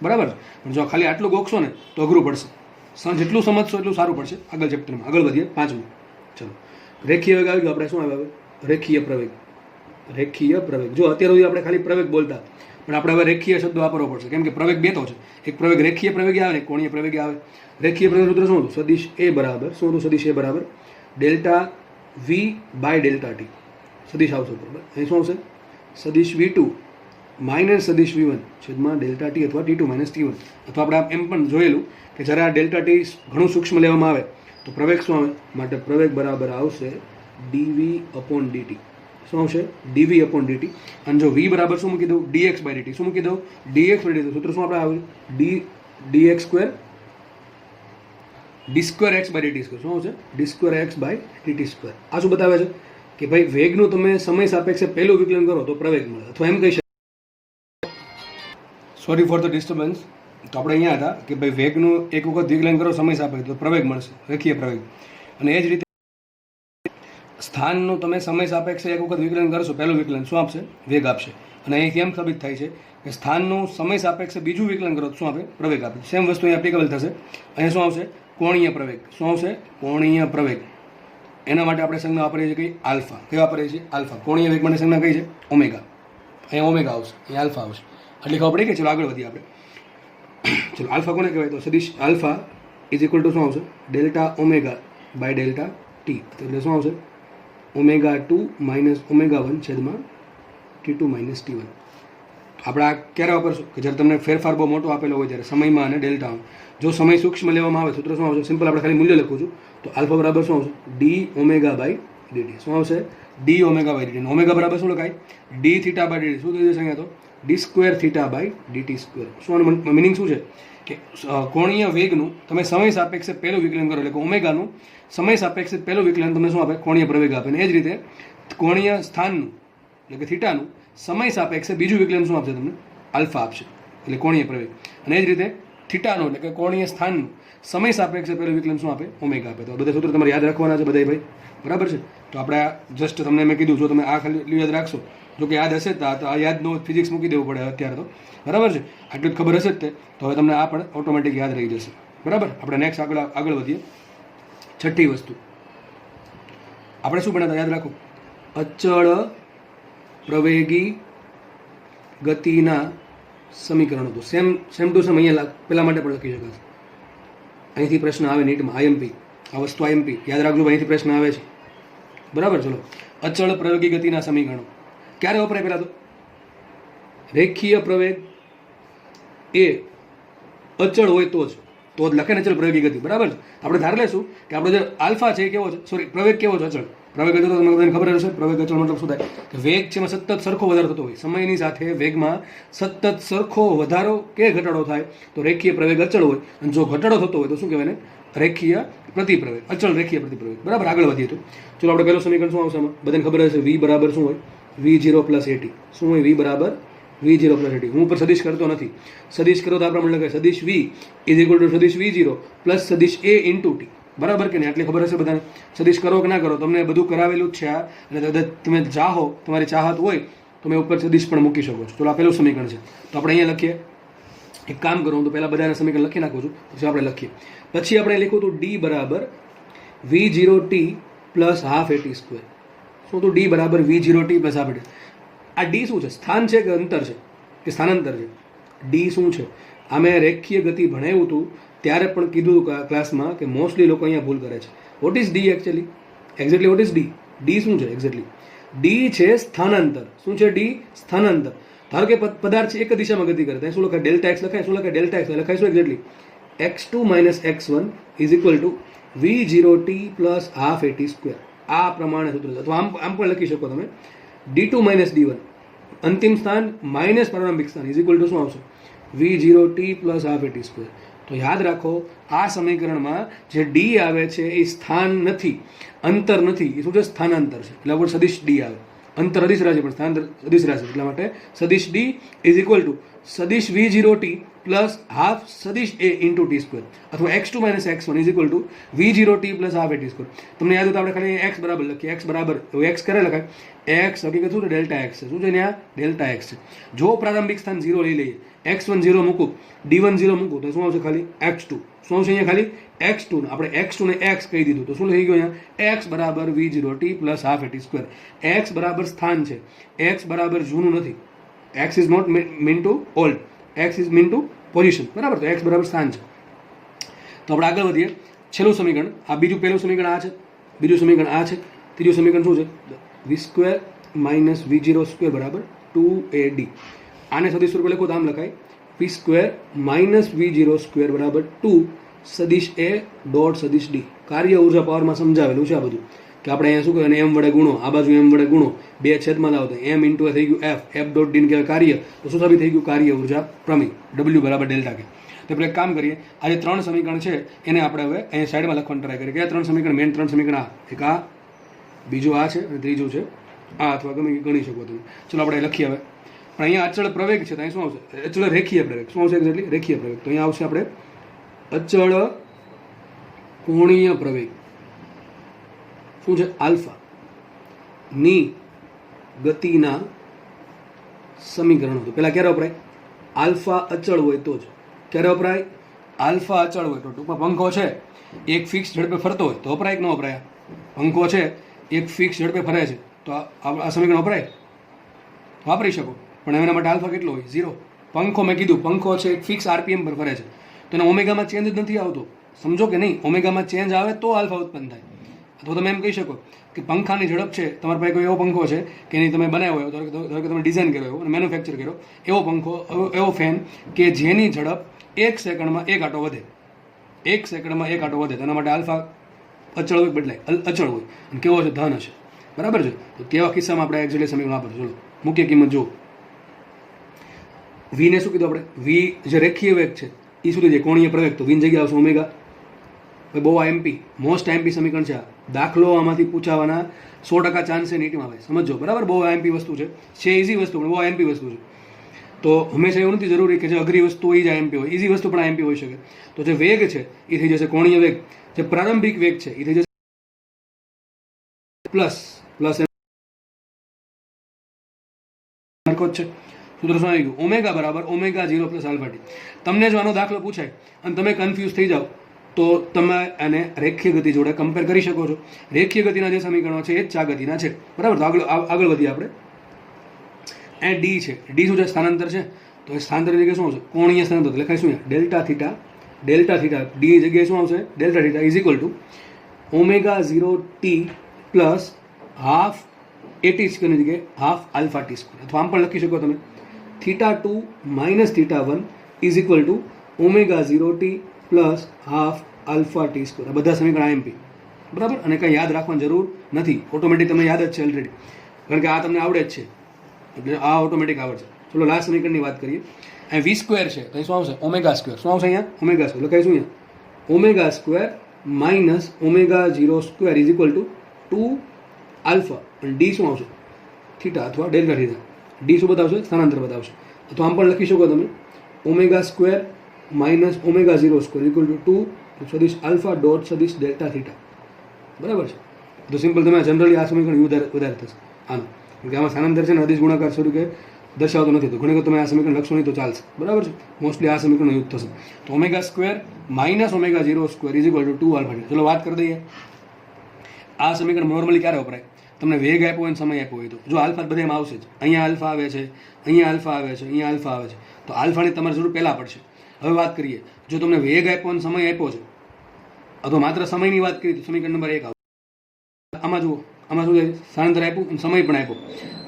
બરાબર. પણ જો ખાલી આટલું ગોખશો ને તો અઘરું પડશે. જેટલું સમજશો એટલું સારું પડશે આગળ ચેપ્ટરમાં. આગળ વધીએ, 5મું. ચલો, રેખીય વેગ આવી ગયો. આપણે શું આવ્યું? રેખીય પ્રવેગ. રેખીય પ્રવેગ. જો અત્યાર સુધી આપણે ખાલી પ્રવેગ બોલતા, પણ આપણે હવે રેખીય શબ્દ વાપરવો પડશે, કેમ કે પ્રવેગ બે તો છે. એક પ્રવેગ રેખીય પ્રવેગી આવે ને કોણીય પ્રવેગી આવે. રેખીય પ્રવેગ સૂત્ર શું હતું? સદિશ એ બરાબર શું હતું? સદિશ એ બરાબર delta v by delta t. સદિશ આવશે, બરાબર. અહીં શું આવશે? સદિશ V2 માઇનસ સદિશ V1 છેદમાં ડેલ્ટા ટી અથવા T2 માઇનસ T1. અથવા આપણે એમ પણ જોયેલું કે જ્યારે આ ડેલ્ટા ટી ઘણું સૂક્ષ્મ લેવામાં આવે તો પ્રવેગ શું આવે? માટે પ્રવેગ બરાબર આવશે dv અપોન dt. શું આવશે? dv upon dt. અને જો v બરાબર શું મૂકી દઉં? dx by dt. શું મૂકી દઉં? dx by dt. સૂત્ર શું આપણે આવ્યું? dx square d square x by dt square. શું આવશે? d square x by dt square. આ શું બતાવે છે? કે ભાઈ વેગનું તમે સમય સાપેક્ષે પહેલું વિકલન કરો તો પ્રવેગ મળે. અથવા એમ કહી શકાય, સોરી ફોર ધ ડિસ્ટર્બન્સ, તો આપણે અહીંયા હતા કે ભાઈ વેગનું એક વખત વિકલન કરો સમય સાપેક્ષે તો પ્રવેગ મળશે, રેખીય પ્રવેગ. અને એ જ રીતે સ્થાનનું તમે સમય સાપેક્ષે એક વખત વિકલન કરશો, પહેલું વિકલન શું આપશે? વેગ આપશે. અને અહીંથી એમ સાબિત થાય છે કે સ્થાનનું સમય સાપેક્ષે બીજું વિકલન કરો તો શું આપે? પ્રવેગ આપે. સેમ વસ્તુ અહીંયા એપ્લિકેબલ થશે. અહીંયા શું આવશે? કોણીય પ્રવેગ. શું આવશે? કોણીય પ્રવેગ. એના માટે આપણે સંજ્ઞા વાપરીએ છીએ કઈ? આલ્ફા. કઈ વાપરીએ છીએ? આલ્ફા. કોણીય વેગ માટે સંજ્ઞા કઈ છે? ઓમેગા. અહીંયા ઓમેગા આવશે, અહીંયા આલ્ફા આવશે. એટલે ખબર પડી કે ચલો આગળ વધીએ આપણે. ચલો, આલ્ફા કોને કહેવાય? તો સદિશ આલ્ફા ઇઝ ઇક્વલ ટુ શું આવશે? Delta omega by delta t. એટલે શું આવશે? ઓમેગા 2 માઇનસ ઓમેગા 1 છેદમાં T2 માઇનસ T1. આપણે આ ક્યારે વાપરશું? કે જ્યારે તમને ફેરફાર બહુ મોટો આપેલો હોય ત્યારે, સમયમાં અને ડેલ્ટામાં. જો સમય સૂક્ષ્મ લેવામાં આવે સૂત્ર શું આવશે? સિમ્પલ આપણે ખાલી મૂલ્ય લખું છું તો આલ્ફા બરાબર શું આવશે? D omega by d t. શું આવશે? D omega by d t. Omega બરાબર શું લખાય? D theta by d t. શું થઈ જશે અહીંયા? તો d square theta by d t square. શું આનું મિનિંગ શું છે? કે કોણીય વેગનું તમે સમય સાપેક્ષે પહેલું વિકલન કરો, એટલે કે ઓમેગાનું સમય સાપેક્ષે પહેલું વિકલન તમને શું આપે? કોણીય પ્રવેગ આપે. અને એ જ રીતે કોણીય સ્થાનનું એટલે કે થીટાનું સમય સાપેક્ષે બીજું વિકલન શું આપશે તમને? આલ્ફા આપશે, એટલે કોણીય પ્રવેગ. અને એ જ રીતે થીટાનું એટલે કે કોણીય સ્થાનનું સમય સાપેક્ષે પહેલું વિકલન શું આપે? ઓમેગા આપે. તો બધા સૂત્ર તમારે યાદ રાખવાના છે બધા ભાઈ, બરાબર છે. તો આપણે જસ્ટ તમને મેં કીધું, જો તમે આ ખાલી યાદ રાખશો, જો કે યાદ હશે તો આ યાદ નો ફિઝિક્સ મૂકી દેવું પડે અત્યારે તો, બરાબર છે. આટલું જ ખબર હશે જ તે, તો હવે તમને આ પણ ઓટોમેટિક યાદ રહી જશે, બરાબર. આપણે નેક્સ્ટ આગળ વધીએ. છઠ્ઠી વસ્તુ આપણે શું ભણ્યા? યાદ રાખો, અચળ પ્રવેગી ગતિના સમીકરણો. તો સેમ ટુ સેમ અહીંયા પેલા માટે પણ લખી શકાશે. અહીંથી પ્રશ્ન આવે નીટમાં, આઈએમપી. આ વસ્તુ આઈએમપી યાદ રાખજો, અહીંથી પ્રશ્ન આવે છે, બરાબર. ચલો, અચળ પ્રવેગી ગતિના સમીકરણો ક્યારે વપરાય? પહેલા તો રેખીય પ્રવેગ એ અચળ હોય તો જ લખે ને અચળ પ્રવેગી ગતિ, બરાબર છે. આપણે ધાર લેશું કે આપણો જે આલ્ફા છે એ કેવો છે? સોરી, પ્રવેગ કેવો છે? અચળ. પ્રવેગ અચળ તો તમને બધાને ખબર હશે. પ્રવેગ અચળ મતલબ શું થાય? કે વેગ છે એમાં સતત સરખો વધારો થતો હોય, સમયની સાથે વેગમાં સતત સરખો વધારો કે ઘટાડો થાય તો રેખીય પ્રવેગ અચળ હોય. અને જો ઘટાડો થતો હોય તો શું કહેવાય? રેખીય પ્રતિપ્રવેગ. અચળ રેખીય પ્રતિપ્રવેગ, બરાબર. આગળ વધીએ તો ચલો, આપણે પહેલું સમીકરણ શું આવશે આમાં? બધાને ખબર હશે, વી બરાબર શું હોય? V0 plus at. શું હોય? વી બરાબર V0 પ્લસ એટી. હું ઉપર સદિશ કરતો નથી. સદિશ કરો તો આપણે લખાય સદિશ V ઇઝ ઇક્વલ ટુ સદિશ V0 પ્લસ સદિશ A ઇન્ટુ ટી, બરાબર કે નહીં? આટલી ખબર હશે બધાને. સદિશ કરો કે ના કરો, તમને બધું કરાવેલું જ છે આ. અને તમે ચાહો, તમારી ચાહત હોય તો તમે ઉપર સદિશ પણ મૂકી શકો છો. ચલો, આ પહેલું સમીકરણ છે. તો આપણે અહીંયા લખીએ એક કામ કરો, હું તો પહેલાં બધાના સમીકરણ લખી નાખું છું, પછી આપણે લખીએ. પછી આપણે લખ્યું હતું ડી બરાબર V0t plus half a t square. શું હતું? ડી બરાબર V0t પ્લસ હાફ એટી. આ ડી શું છે? સ્થાન છે કે અંતર છે કે સ્થાનાંતર છે? ડી શું છે? આ મેં રેખીય ગતિ ભણાવ્યું હતું ત્યારે પણ કીધું હતું ક્લાસમાં કે મોસ્ટલી લોકો અહીંયા ભૂલ કરે છે. What is D actually? Exactly what is D? D શું છે એક્ઝેક્ટલી? ડી છે સ્થાનાંતર. શું છે ડી? સ્થાનાંતર. ધારો કે પદાર્થ એક દિશામાં ગતિ કરે, ત્યાં શું લખાય? ડેલ્ટા એક્સ લખાય. શું લખાય? ડેલ્ટા એક્સ લખાય. શું exactly? x2 minus x1 is equal to V0t plus half a t square. આ પ્રમાણે સૂત્ર છે. અથવા આમ પણ લખી શકો તમે, D2 માઇનસ D1 અંતિમ સ્થાન માઇનસ પ્રારંભિક સ્થાન ઇઝ ઇક્વલ ટુ શું આવશે? V0t plus half a t square. તો યાદ રાખો, આ સમીકરણમાં જે ડી આવે છે એ સ્થાન નથી, અંતર નથી. એ શું છે? સ્થાનાંતર છે. એટલે આપણે સદિશ ડી આવે. અંતર અદિશ રાશિ પણ સ્થાનાંતર સદિશ રાશિ. એટલા માટે સદિશ ડી ઇઝ ઇક્વલ ટુ સદિશ V0t પ્લસ હાફ સદિશ એ ઇન્ટુ ટી સ્ક્વેર, અથવા x2 minus x1 is equal to V0t plus half a t square. તમને યાદ હોય તો આપણે ખાલી x બરાબર લખીએ. x બરાબર x કરે લખાય. x હકીકત શું છે? ડેલ્ટા એક્સ છે. શું છે ત્યાં? ડેલ્ટા એક્સ છે. જો પ્રારંભિક સ્થાન 0 લઈ લઈએ, x1 0 મૂકું, D1 0 મૂકું, તો શું આવશે? ખાલી x2. શું આવશે અહીંયા? ખાલી x2. આપણે x2 ને x કહી દીધું, તો શું લઈ ગયો અહીંયા? x બરાબર V0t plus half a t square. x બરાબર સ્થાન છે. x બરાબર જૂનું નથી. x is not mean to old, x is mean to position. બરાબર? તો x બરાબર સ્થાન છે. તો આપણે આગળ વધીએ. છેલ્લું સમીકરણ આ. બીજું પહેલું સમીકરણ આ છે, બીજું સમીકરણ આ છે, ત્રીજું સમીકરણ શું છે? v² માઇનસ V0² બરાબર 2AD. આને સદિશ સ્વરૂપે લખો તો આમ લખાય, v² માઇનસ V0² બરાબર 2 સદિશ એ ડોટ સદિશ ડી. કાર્ય ઉર્જા પાવરમાં સમજાવેલું છે આ બધું, કે આપણે અહીંયા શું કહેવાય? એમ વડે ગુણો, આ બાજુ એમ વડે ગુણો, બે છેદમાં લાવો તો એમ ઇન્ટુ એ થઈ ગયું એફ, એફ ડોટ ડી કહેવાય કાર્ય. તો શું સાબિત થઈ ગયું? કાર્ય ઉર્જા પ્રમેય, W બરાબર ડેલ્ટા કે. તો આપણે એક કામ કરીએ, આ જે 3 સમીકરણ છે એને આપણે હવે અહીંયા સાઈડમાં લખવાનું ટ્રાય કરીએ. કયા 3 સમીકરણ? મેઇન 3 સમીકરણ આ, એક આ, બીજું આ છે અને ત્રીજું છે આ, અથવા ગમે ગણી શકો તમે. ચલો આપણે લખીએ હવે. પણ અહીંયા અચળ પ્રવેગ છે, તો અહીં શું આવશે? અચળ રેખીય પ્રવેગ. શું આવશે એક્ઝેક્ટલી? રેખીય પ્રવેગ. તો અહીંયા આવશે આપણે અચળ કોણીય પ્રવેગ. શું છે? આલ્ફા ની ગતિના સમીકરણો. તો પહેલા ક્યારે વપરાય? આલ્ફા અચળ હોય તો જ. ક્યારે વપરાય? આલ્ફા અચળ હોય તો. ટૂંકમાં પંખો છે એક ફિક્સ ઝડપે ફરતો હોય તો વપરાય કે ન વપરાય? પંખો છે એક ફિક્સ ઝડપે ફરે છે તો આ સમીકરણ વપરાય? વાપરી શકો. પણ એના માટે આલ્ફા કેટલો હોય? 0. પંખો, મેં કીધું પંખો છે એક ફિક્સ RPM પર ફરે છે, તો એના ઓમેગામાં ચેન્જ જ નથી આવતો. સમજો કે નહીં? ઓમેગામાં ચેન્જ આવે તો આલ્ફા ઉત્પન્ન થાય. અથવા તમે એમ કહી શકો કે પંખાની ઝડપ છે, તમારી પાસે કોઈ એવો પંખો છે કે એની તમે બનાવ્યો હોય, ધારો કે તમે ડિઝાઇન કર્યો એવો અને મેન્યુફેક્ચર કર્યો એવો પંખો, એવો ફેન કે જેની ઝડપ 1 સેકન્ડમાં 1 આંટો વધે, 1 સેકન્ડમાં 1 આંટો વધે, તેના માટે આલ્ફા અચળ હોય બદલાય, અચળ હોય. અને કેવો છે? ધન હશે. બરાબર છે? તો કેવા કિસ્સામાં આપણે એક્ઝેક્ટલી સમીકરણ વાપરશું? ચલો મુખ્ય કિંમત જો વી ને શું કીધું આપણે? વી જે રેખીય વેગ છે એ શું થઈ જાય? કોણીય પ્રવેગ. તો વીની જગ્યાએ આવશે ઓમેગા. બહુ આઈએમપી, મોસ્ટ આઈએમપી સમીકરણ છે આ. દાખલો આમાંથી પૂછાવાના 100% ચાન્સ છે નીટમાં આવે. સમજો. બરાબર? બહુ આઈએમપી વસ્તુ છે ઇઝી વસ્તુ પણ બહુ આઈએમપી વસ્તુ છે. તો હંમેશા એવું નથી જરૂરી કે જે અઘરી વસ્તુ હોય જ આઈએમપી હોય. ઇઝી વસ્તુ પણ આઈએમપી હોઈ શકે. તો જે વેગ છે એ થઈ જશે કોણીય વેગ. જે પ્રારંભિક વેગ છે એ થઈ જશે પ્લસ છે. સૂત્ર શું આવી ગયું? ઓમેગા બરાબર ઓમેગા 0 પ્લસ આલ્ફા ટી. તમને જો આનો દાખલો પૂછાય અને તમે કન્ફ્યુઝ થઈ જાઓ તો તમે આને રેખીય ગતિ જોડે કમ્પેર કરી શકો છો. રેખીય ગતિના જે સમીકરણો છે એ જ ચા ગતિના છે. બરાબર? તો આગળ વધીએ આપણે. એ ડી છે. ડી શું છે? સ્થાનાંતર છે. તો એ સ્થાનાંતર જગ્યાએ શું આવશે? કોણીય સ્થાનાંતર. લખાય શું? Delta theta. ડી જગ્યાએ શું આવશે? Delta theta is equal to omega 0t plus half a t સ્ક્વેરની જગ્યાએ હાફ આલ્ફા ટી સ્ક્વેર. અથવા આમ પણ લખી શકો તમે θ2 minus θ1 is equal to omega 0t plus half alpha T square. આ બધા સમીકરણ આઈએમપી. બરાબર? અને કંઈ યાદ રાખવાની જરૂર નથી. ઓટોમેટિક તમને યાદ જ છે ઓલરેડી, કારણ કે આ તમને આવડે જ છે. એટલે આ ઓટોમેટિક આવડશે. ચલો લાસ્ટ સમીકરણની વાત કરીએ. અહીં V² છે તો શું આવશે? Omega square. શું આવશે અહીંયા? Omega square. લખાય શું અહીંયા? Omega square minus omega 0² is equal two 2 alpha. અને ડી શું આવશે? થીટા અથવા ડેલ્ટા થીટા. ડી શું બતાવશે? સ્થાનાંતર બતાવશે. અથવા આમ પણ લખી શકો તમે omega square minus omega 0² equal to 2 સદિશ આલ્ફા ડોટ સદિશ ડેલ્ટા થીટા. બરાબર છે? તો સિમ્પલ તમે જનરલી આ સમીકરણ વધારે થશે આનું, કારણ કે આમાં સ્થાનાંતર છે ને અદિશ ગુણાકાર સ્વરૂપે દર્શાવતો નથી. તો ઘણી વખત તમે આ સમીકરણ લખશો નહીં તો ચાલશે, બરાબર છે. મોસ્ટલી આ સમીકરણનો યુઝ થશે. તો omega square minus omega 0 square is equal two 2 alpha T. ચલો વાત કરી દઈએ. આ સમીકરણ નોર્મલી ક્યારે વપરાય? તમને વેગ આપ્યો હોય ને સમય આપ્યો હોય તો. જો આલ્ફા બધામાં આવશે જ, અહીંયા આલ્ફા આવે છે, અહીંયા આલ્ફા આવે છે, અહીંયા આલ્ફા આવે છે, તો આલ્ફાની તમારે જરૂર પહેલાં પડશે. હવે વાત કરીએ, જો તમને વેગ આપ્યો અને સમય આપ્યો છે, અથવા માત્ર સમયની વાત કરીએ તો સમીકરણ નંબર 1 આવે. આમાં જુઓ, આમાં શું થાય? સ્થાનાંતર આપ્યું અને સમય પણ આપ્યો.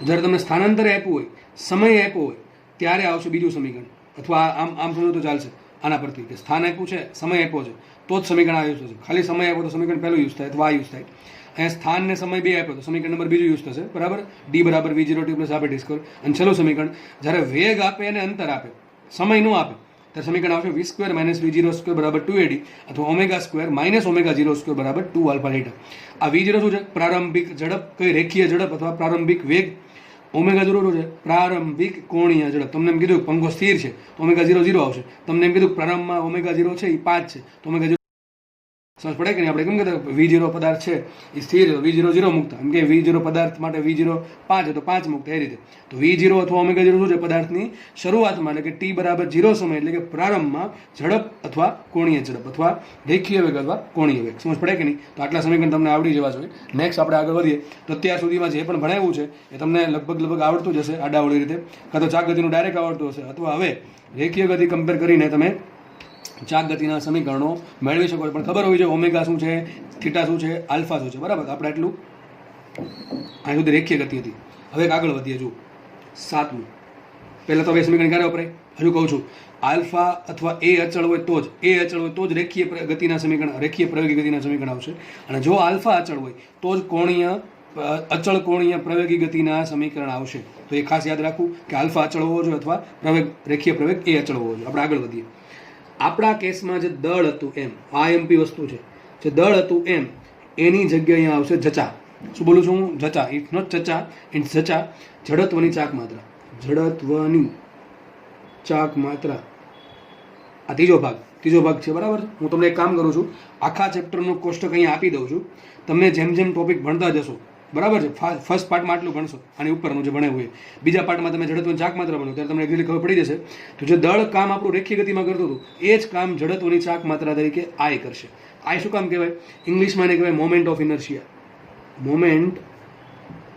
જ્યારે તમને સ્થાનાંતર આપ્યું હોય, સમય આપ્યો હોય, ત્યારે આવશે બીજું સમીકરણ. અથવા આમ આમ સમજો તો ચાલશે આના પરથી, કે સ્થાન આપ્યું છે, સમય આપ્યો છે, તો જ સમીકરણ આ યુઝ થશે. ખાલી સમય આપ્યો તો સમીકરણ પહેલું યુઝ થાય અથવા આ યુઝ થાય. અહીંયા સ્થાન ને સમય બે આપ્યો તો સમીકરણ નંબર બીજું યુઝ થશે, બરાબર. ડી બરાબર v0t પ્લસ આપણે ડિસ્કર. અને છેલ્લું સમીકરણ જ્યારે વેગ આપે અને અંતર આપે, સમય ન આપે, ત્યારે સમીકરણ આવશે v square minus v0 square બરાબર 2ad અથવા omega square minus omega 0 square બરાબર 2 આલ્ફા થીટા. આ v0 શું છે? પ્રારંભિક ઝડપ, કઈ રેખીય ઝડપ અથવા પ્રારંભિક વેગ. ઓમેગા 0 શું છે? પ્રારંભિક કોણીય ઝડપ. તમને એમ કીધું પંખો સ્થિર છે તો ઓમેગા 0 0 આવશે. તમને એમ કીધું પ્રારંભમાં ઓમેગા 0 છે એ 5 છે તો ઓમેગા 0 સમજ પડે કે નહીં? આપણે કેમ કહેતા v0 પદાર્થ છે એ સ્થિર, v0 0 મૂકતા, એમ કે v0 પદાર્થ માટે v0 5 છે તો 5 મૂકતા, એ રીતે. તો v0 અથવા ઓમેગા 0 શું છે? પદાર્થની શરૂઆતમાં એટલે કે t બરાબર 0 સમય એટલે કે પ્રારંભમાં ઝડપ અથવા કોણીય ઝડપ અથવા રેખીય વેગ અથવા કોણીય વેગ. સમજ પડે કે નહીં? તો આટલા સમીકરણ તમને આવડી જવા જોઈએ. નેક્સ્ટ આપણે આગળ વધીએ તો અત્યાર સુધીમાં જે પણ ભણાવ્યું છે એ તમને લગભગ આવડતું જ હશે આડાવડી રીતે, કાં તો ચાક ગતિનું ડાયરેક્ટ આવડતું હશે, અથવા હવે રેખીય ગતિ કમ્પેર કરીને તમે ચાક ગતિના સમીકરણો મેળવી શકો છો. પણ ખબર હોવી જોઈએ ઓમેગા શું છે, થીટા શું છે, આલ્ફા શું છે, બરાબર. આપણે એટલું અહીં સુધી રેખીય ગતિ હતી. હવે આગળ વધીએ. જુઓ 7મું. પહેલાં તો હવે સમીકરણ ક્યારે વપરાય? હજુ કહું છું, આલ્ફા અથવા એ અચળ હોય તો જ રેખીય ગતિના સમીકરણ, રેખીય પ્રવેગી ગતિના સમીકરણ આવશે. અને જો આલ્ફા અચળ હોય તો જ અચળ કોણીય પ્રવેગી ગતિના સમીકરણ આવશે. તો એ ખાસ યાદ રાખવું કે આલ્ફા અચળ હોવો જોઈએ અથવા રેખીય પ્રવેગ એ અચળ હોવો જોઈએ. આપણે આગળ વધીએ. આપણા કેસમાં જે દળ હતું એમ, આ એમપી વસ્તુ છે, જે દળ હતું એમ એની જગ્યાએ અહીંયા આવશે જચા. શું બોલું છું હું? જચા. ઇટ્સ નોટ ચચા, ઇટ્સ જચા. જડત્વની ચાક માત્રા, જડત્વની ચાક માત્રા. આ ત્રીજો ભાગ છે, બરાબર. હું તમને એક કામ કરું છું, આખા ચેપ્ટરનું કોષ્ટક અહીંયા આપી દઉં છું. તમને જેમ જેમ ટોપિક ભણતા જશો, બરાબર છે, ફર્સ્ટ પાર્ટમાં આટલું ભણશો, આની ઉપરનું જે ભણાવ્યું હોય, બીજા પાર્ટમાં તમે ઝડત્વની ચાક માત્રા ભણો ત્યારે તમને એક્ઝેક્ટલી ખબર પડી જશે. તો જે દળ કામ આપણું રેખીય ગતિમાં કરતું હતું એ જ કામ જડત્વની ચાક માત્રા તરીકે આઈ કરશે. આઈ શું કામ કહેવાય? ઇંગ્લિશમાં એને કહેવાય moment of inertia. Moment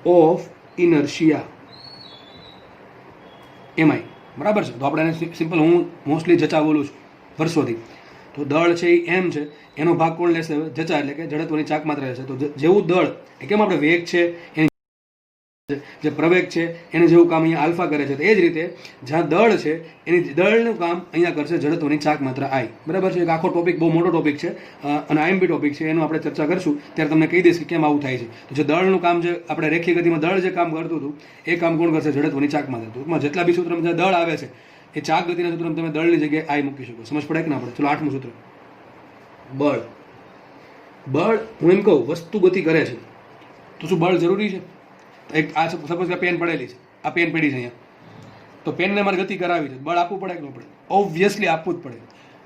of inertia, MI, બરાબર છે. તો આપણે એને સિમ્પલ, હું મોસ્ટલી જચા બોલું છું વર્ષોથી. તો દળ છે એ એમ છે, એનો ભાગ કોણ લેશે? જચા, એટલે કે જડત્વની ચાક માત્રા લેશે. તો જેવું દળ, કેમ આપણે વેગ છે એની જે પ્રવેગ છે એને જેવું કામ અહીંયા આલ્ફા કરે છે, તો એ જ રીતે જ્યાં દળ છે એની દળનું કામ અહીંયા કરશે જડત્વની ચાક માત્રા આઈ, બરાબર છે. એક આખો ટોપિક, બહુ મોટો ટોપિક છે અને આઈએમપી ટોપિક છે, એનું આપણે ચર્ચા કરીશું ત્યારે તમને કહી દઈશ કે કેમ આવું થાય છે. તો જે દળનું કામ, જે આપણે રેખીય ગતિમાં દળ જે કામ કરતું હતું એ કામ કોણ કરશે? જડત્વની ચાક માત્રા. ટૂંકમાં જેટલા બી સૂત્રમાં જ્યાં દળ આવે છે એ ચાક ગતિના સૂત્રમાં તમે દળની જગ્યાએ આઈ મૂકી શકો. સમજ પડે કે ના પડે? ચલો 8મું સૂત્ર, બળ. હું એમ કહું વસ્તુ ગતિ કરે છે તો શું બળ જરૂરી છે? એક આ સપોઝ કે પેન પડેલી છે, આ પેન પડી છે અહીંયા, તો પેનને મારે ગતિ કરાવી છે, બળ આપવું પડે કે ન પડે? ઓબ્વિયસલી આપવું જ પડે.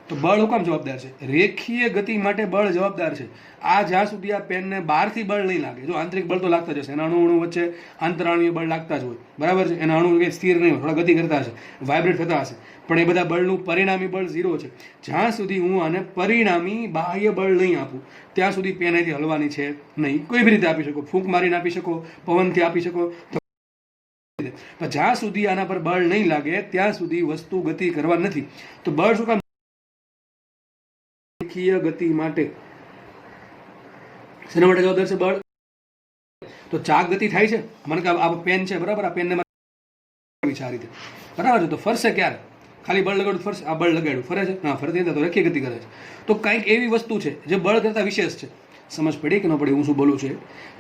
તો બળ હું કામ જવાબદાર છે? રેખીય ગતિ માટે બળ જવાબદાર છે. આ જ્યાં સુધી આ પેનને બહારથી બળ નહીં લાગે, જો આંતરિક બળ તો લાગતા જ હશે, એના અણુ વચ્ચે આંતરાણુય બળ લાગતા જ હોય, બરાબર છે. એના અણુ કંઈ સ્થિર નહીં હોય, થોડા ગતિ કરતા હશે, વાઇબ્રેટ થતા હશે, પણ એ બધા બળનું પરિણામી બળ 0 છે. જ્યાં સુધી હું આને પરિણામી બાહ્ય બળ નહીં આપું ત્યાં સુધી પેન અહીંથી હલવાની છે નહીં. કોઈ બી રીતે આપી શકો, ફૂંક મારીને આપી શકો, પવનથી આપી શકો, પણ જ્યાં સુધી આના પર બળ નહીં લાગે ત્યાં સુધી વસ્તુ ગતિ કરવા નથી. તો બળ શું કામ? રેખીય ગતિ માટે. શેના માટે જવાબદાર છે બળ? તો ચાક ગતિ થાય છે, મને કે આ પેન છે, બરાબર, આ પેનને આ રીતે, બરાબર છે, તો ફરશે ક્યારે? ખાલી બળ લગાડું ફરશે? આ બળ લગાડ્યું ફરે છે? ના, ફરતી નથી, તો રેખીય ગતિ કરે છે. તો કંઈક એવી વસ્તુ છે જે બળ કરતાં વિશેષ છે. સમજ પડી કે ન પડી હું શું બોલું છું?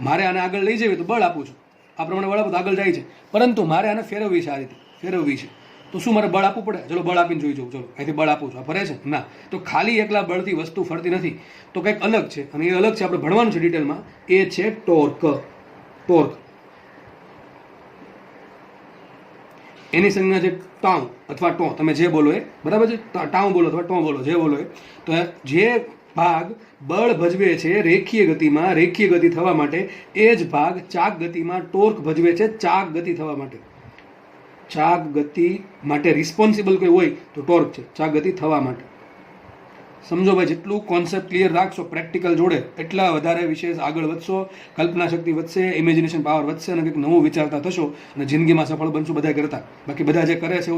મારે આને આગળ લઈ જવી તો બળ આપું છું, આ પ્રમાણે બળ આપું તો આગળ જાય છે, પરંતુ મારે આને ફેરવવી છે, આ રીતે ફેરવવી છે, તો શું મારે બળ આપવું પડે? ચલો બળ આપીને જોઈ જવું, ચલો અહીંથી બળ આપું છું, આ ફરે છે? ના. તો ખાલી એકલા બળથી વસ્તુ ફરતી નથી, તો કંઈક અલગ છે, અને એ અલગ છે, આપણે ભણવાનું છે ડિટેલમાં. એ છે ટોર્ક. ટોર્ક એની સંજ્ઞા છે ટાઉ અથવા ટો, તમે જે બોલો એ, બરાબર છે. ટાઉ બોલો અથવા ટો બોલો, જે બોલો એ. તો જે ભાગ બળ ભજવે છે રેખીય ગતિમાં, રેખીય ગતિ થવા માટે, એ જ ભાગ ચાક ગતિમાં ટોર્ક ભજવે છે ચાક ગતિ થવા માટે. ચાક ગતિ માટે રિસ્પોન્સિબલ કોઈ હોય તો ટોર્ક છે, ચાક ગતિ થવા માટે. સમજો ભાઈ, જેટલું કોન્સેપ્ટ ક્લિયર રાખશો પ્રેક્ટિકલ જોડે એટલા વધારે વિશેષ આગળ વધશો, કલ્પના શક્તિ વધશે, ઇમેજિનેશન પાવર વધશે અને કંઈક નવું વિચારતા થશો અને જિંદગીમાં સફળ બનશો બધા કરતા. બાકી બધા જે કરે છે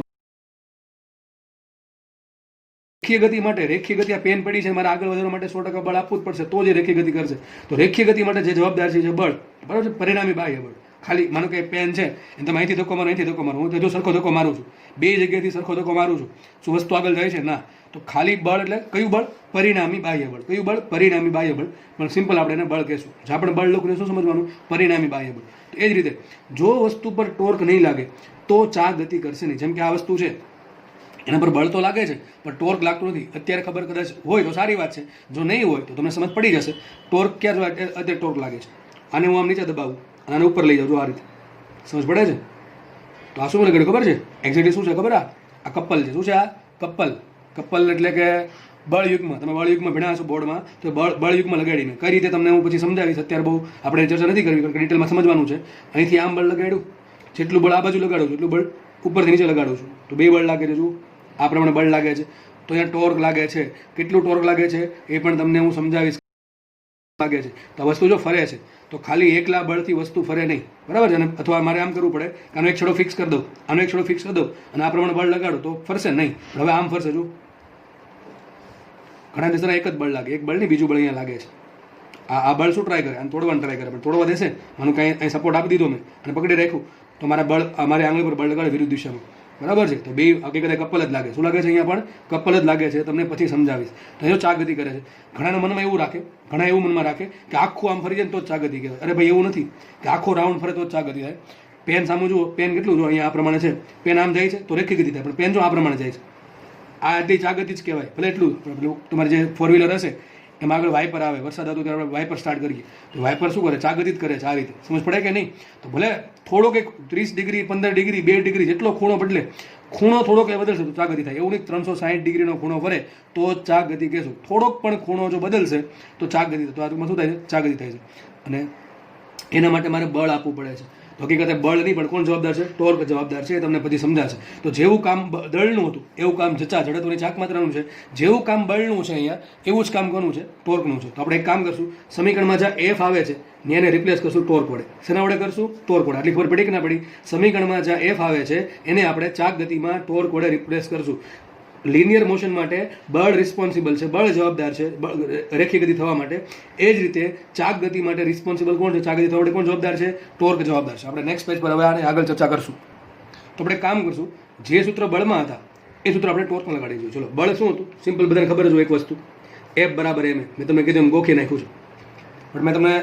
રેખીય ગતિ માટે, રેખીય ગતિ આ પેન પડી છે મારે આગળ વધવા માટે 100% બળ આપવું જ પડશે તો જે રેખીય ગતિ કરશે. તો રેખીય ગતિ માટે જે જવાબદાર છે જે બળ, બરાબર છે, પરિણામી બાહ્ય બળ. ખાલી માનો કે પેન છે એને તમે અહીંથી ધક્કો મારો, અહીંથી ધક્કો મારો, હું જો સરખો ધક્કો મારું છું, બે જગ્યાએથી સરખો ધક્કો મારું છું, શું વસ્તુ આગળ જાય છે? ના. તો ખાલી બળ એટલે કયું બળ? પરિણામી બાહ્ય બળ. કયું બળ? પરિણામી બાહ્ય બળ. પણ સિમ્પલ આપણે એને બળ કહેશું. જે આપણે બળ લખીને શું સમજવાનું? પરિણામી બાહ્ય બળ. તો એ જ રીતે જો વસ્તુ પર ટોર્ક નહીં લાગે તો ચાક ગતિ કરશે નહીં. જેમ કે આ વસ્તુ છે, એના પર બળ તો લાગે છે પણ ટોર્ક લાગતું નથી. અત્યારે ખબર કદાચ હોય તો સારી વાત છે, જો નહીં હોય તો તમને સમજ પડી જશે ટોર્ક ક્યાં અત્યારે ટોર્ક લાગે છે. આને હું આમ નીચે દબાવું અને આને ઉપર લઈ જાઉં, જો આ રીતે સમજ પડે છે. તો આ શું મને ખબર છે એક્ઝેક્ટલી શું છે ખબર? આ કપલ છે. શું છે આ? કપલ. કપલ એટલે કે બળયુગ્મ. તમે બળયુગ્મ ભણ્યા છો બોર્ડમાં, તો બળયુગ્મ લગાડીને કઈ રીતે તમને હું પછી સમજાવીશ. અત્યારે બહુ આપણે ચર્ચા નથી કરવી કારણ કે ડિટેલમાં સમજવાનું છે. અહીંથી આમ બળ લગાડ્યું, જેટલું બળ આ બાજુ લગાડું છું એટલું બળ ઉપરથી નીચે લગાડું છું, તો બે બળ લાગે છે. જો આ પ્રમાણે બળ લાગે છે. તો અહીંયા ટોર્ક લાગે છે. કેટલું ટોર્ક લાગે છે એ પણ તમને હું સમજાવીશ. લાગે છે તો વસ્તુ જો ફરે છે તો ખાલી એકલા બળથી વસ્તુ ફરે નહીં, બરાબર છે. અને અથવા મારે આમ કરવું પડે કે આનો એક છેડો ફિક્સ કરી દઉં, આનો એક છેડો ફિક્સ કરી દઉં અને આ પ્રમાણે બળ લગાડો તો ફરશે નહીં. હવે આમ ફરશે. જો ઘણા દેશોના એક જ બળ લાગે, એક બળ નહીં બીજું બળ અહીંયા લાગે છે. આ બળ શું ટ્રાય કરે? આને તોડવાનું ટ્રાય કરે, પણ તોડવા દેશે? આનું કાંઈ અહીં સપોર્ટ આપી દીધો મેં અને પકડી રાખ્યું તો મારા બળ, મારી આંગળી પર બળ લગાડે વિરુદ્ધ દિશામાં, બરાબર છે. તો બે હકીકતે કપલ જ લાગે. શું લાગે છે? અહીંયા પણ કપલ જ લાગે છે. તમને પછી સમજાવીશ. તો જો ચાક ગતિ કરે છે, ઘણાના મનમાં એવું રાખે, ઘણા એવું મનમાં રાખે કે આખું આમ ફરી જાય ને તો જ ચાક ગતિ કહેવાય. અરે ભાઈ એવું નથી કે આખો રાઉન્ડ ફરે તો જ ચાક ગતિ થાય. પેન સામું જુઓ, પેન કેટલું જો અહીંયા આ પ્રમાણે છે, પેન આમ જાય છે તો રેખી ગતિ થાય, પણ પેન જો આ પ્રમાણે જાય છે, આ એટલી ચાક ગતિ જ કહેવાય. ભલે એટલું તમારે જે 4 વ્હીલર હશે એમાં આગળ વાઇપર આવે, વરસાદ આવતો ત્યારે આપણે વાઇપર સ્ટાર્ટ કરીએ તો વાઇપર શું કરે? ચાક ગતિ જ કરે છે. આ રીતે સમજ પડે કે નહીં? તો ભલે થોડોક એક 30 ડિગ્રી 15 ડિગ્રી 2 ડિગ્રી જેટલો ખૂણો બદલે, ખૂણો થોડોક એ બદલશે તો ચાક ગતિ થાય. એવું નહીં 360 ડિગ્રીનો ખૂણો ફરે તો ચાક ગતિ કહેશું. થોડોક પણ ખૂણો જો બદલશે તો ચાક ગતિ. તો આ ટૂંકમાં શું થાય છે? ચાક ગતિ થાય છે. અને એના માટે મારે બળ આપવું પડે છે. હકીકતે બળ નહીં પણ કોણ જવાબદાર છે? ટોર્ક જવાબદાર છે. એ તમને પછી સમજાશે. તો જેવું કામ દળનું હતું એવું કામ જચા જડત્વની ચાક માત્રાનું છે. જેવું કામ બળનું છે અહીંયા એવું જ કામ કોનું છે? ટોર્કનું છે. તો આપણે એક કામ કરશું, સમીકરણમાં જ્યાં એફ આવે છે ને એને રિપ્લેસ કરશું ટોર્ક વડે. શેના વડે કરશું? ટોર્ક વડે. આટલી ખબર પડી કે ના પડી? સમીકરણમાં જ્યાં એફ આવે છે એને આપણે ચાક ગતિમાં ટોર્ક વડે રિપ્લેસ કરશું. લિનિયર મોશન માટે બળ રિસ્પોન્સિબલ છે, બળ જવાબદાર છે રેખીય ગતિ થવા માટે. એ જ રીતે ચાક ગતિ માટે રિસ્પોન્સિબલ કોણ છે? ચાક ગતિ થવા માટે કોણ જવાબદાર છે? ટોર્ક જવાબદાર છે. આપણે નેક્સ્ટ પેજ પર હવે આને આગળ ચર્ચા કરશું. તો આપણે કામ કરશું, જે સૂત્ર બળમાં હતા એ સૂત્ર આપણે ટોર્કમાં લગાડી દઈશું. ચલો, બળ શું હતું? સિમ્પલ, બધાને ખબર જ હોય એક વસ્તુ, F બરાબર m. મેં તમને કીધું એમ ગોખી નાખ્યું છે, પણ મેં તમને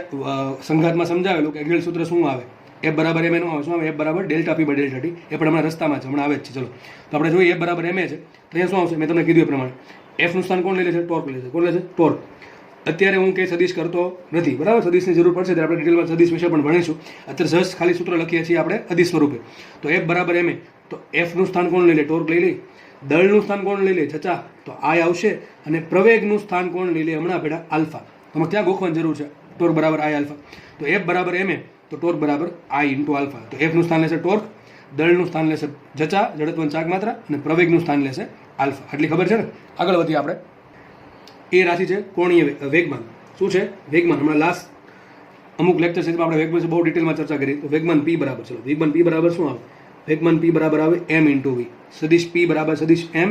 સંઘાતમાં સમજાવેલું કે એંગલ સૂત્ર શું આવે. F બરાબર m એનું આવે. શું આવે? F બરાબર delta P by delta T. એ પણ હમણાં રસ્તામાં છે, હમણાં આવે જ છે. ચલો, તો આપણે જોઈએ F બરાબર m છે. તો અહીંયા શું આવશે? મેં તમને કીધું એ પ્રમાણે F નું સ્થાન કોણ લઈ લે છે? ટોર્ક લે છે. કોણ લે છે? ટોર્ક. અત્યારે હું કંઈ સદીશ કરતો નથી, બરાબર. સદીશની જરૂર પડશે ત્યારે આપણે ડિટેલમાં સદીશ વિશે પણ ભણીશું. અત્યારે જસ્ટ ખાલી સૂત્ર લખીએ છીએ આપણે અદિશ સ્વરૂપે. તો F બરાબર m. તો F નું સ્થાન કોણ લઈ લે? ટોર્ક લઈ લે. દળનું સ્થાન કોણ લઈ લે? જચા. તો આય આવશે. અને પ્રવેગનું સ્થાન કોણ લઈ લે? હમણાં ભેડા આલ્ફા. તમારે ક્યાં ગોખવાની જરૂર છે? ટોર્ક બરાબર આય આલ્ફા. તો F બરાબર m તો ટોર્ક બરાબર આઈ ઇન્ટુ આલ્ફા. તો F નું સ્થાન લેશે ટોર્ક, દળનું સ્થાન લેશે જચા જડત્વની ચાક માત્રા અને પ્રવેગનું સ્થાન લેશે આલ્ફા. આટલી ખબર છે ને? આગળ વધીએ આપણે. એ રાશિ છે કોણીય વેગમાન. શું છે? વેગમાન. હમણાં લાસ્ટ અમુક લેક્ચર છે આપણે વેગમાન બહુ ડિટેલમાં ચર્ચા કરી. તો વેગમાન P બરાબર, ચલો, વેગમાન P બરાબર શું આવે? વેગમાન P બરાબર આવે m ઇન્ટુ v. સદિશ P બરાબર સદિશ m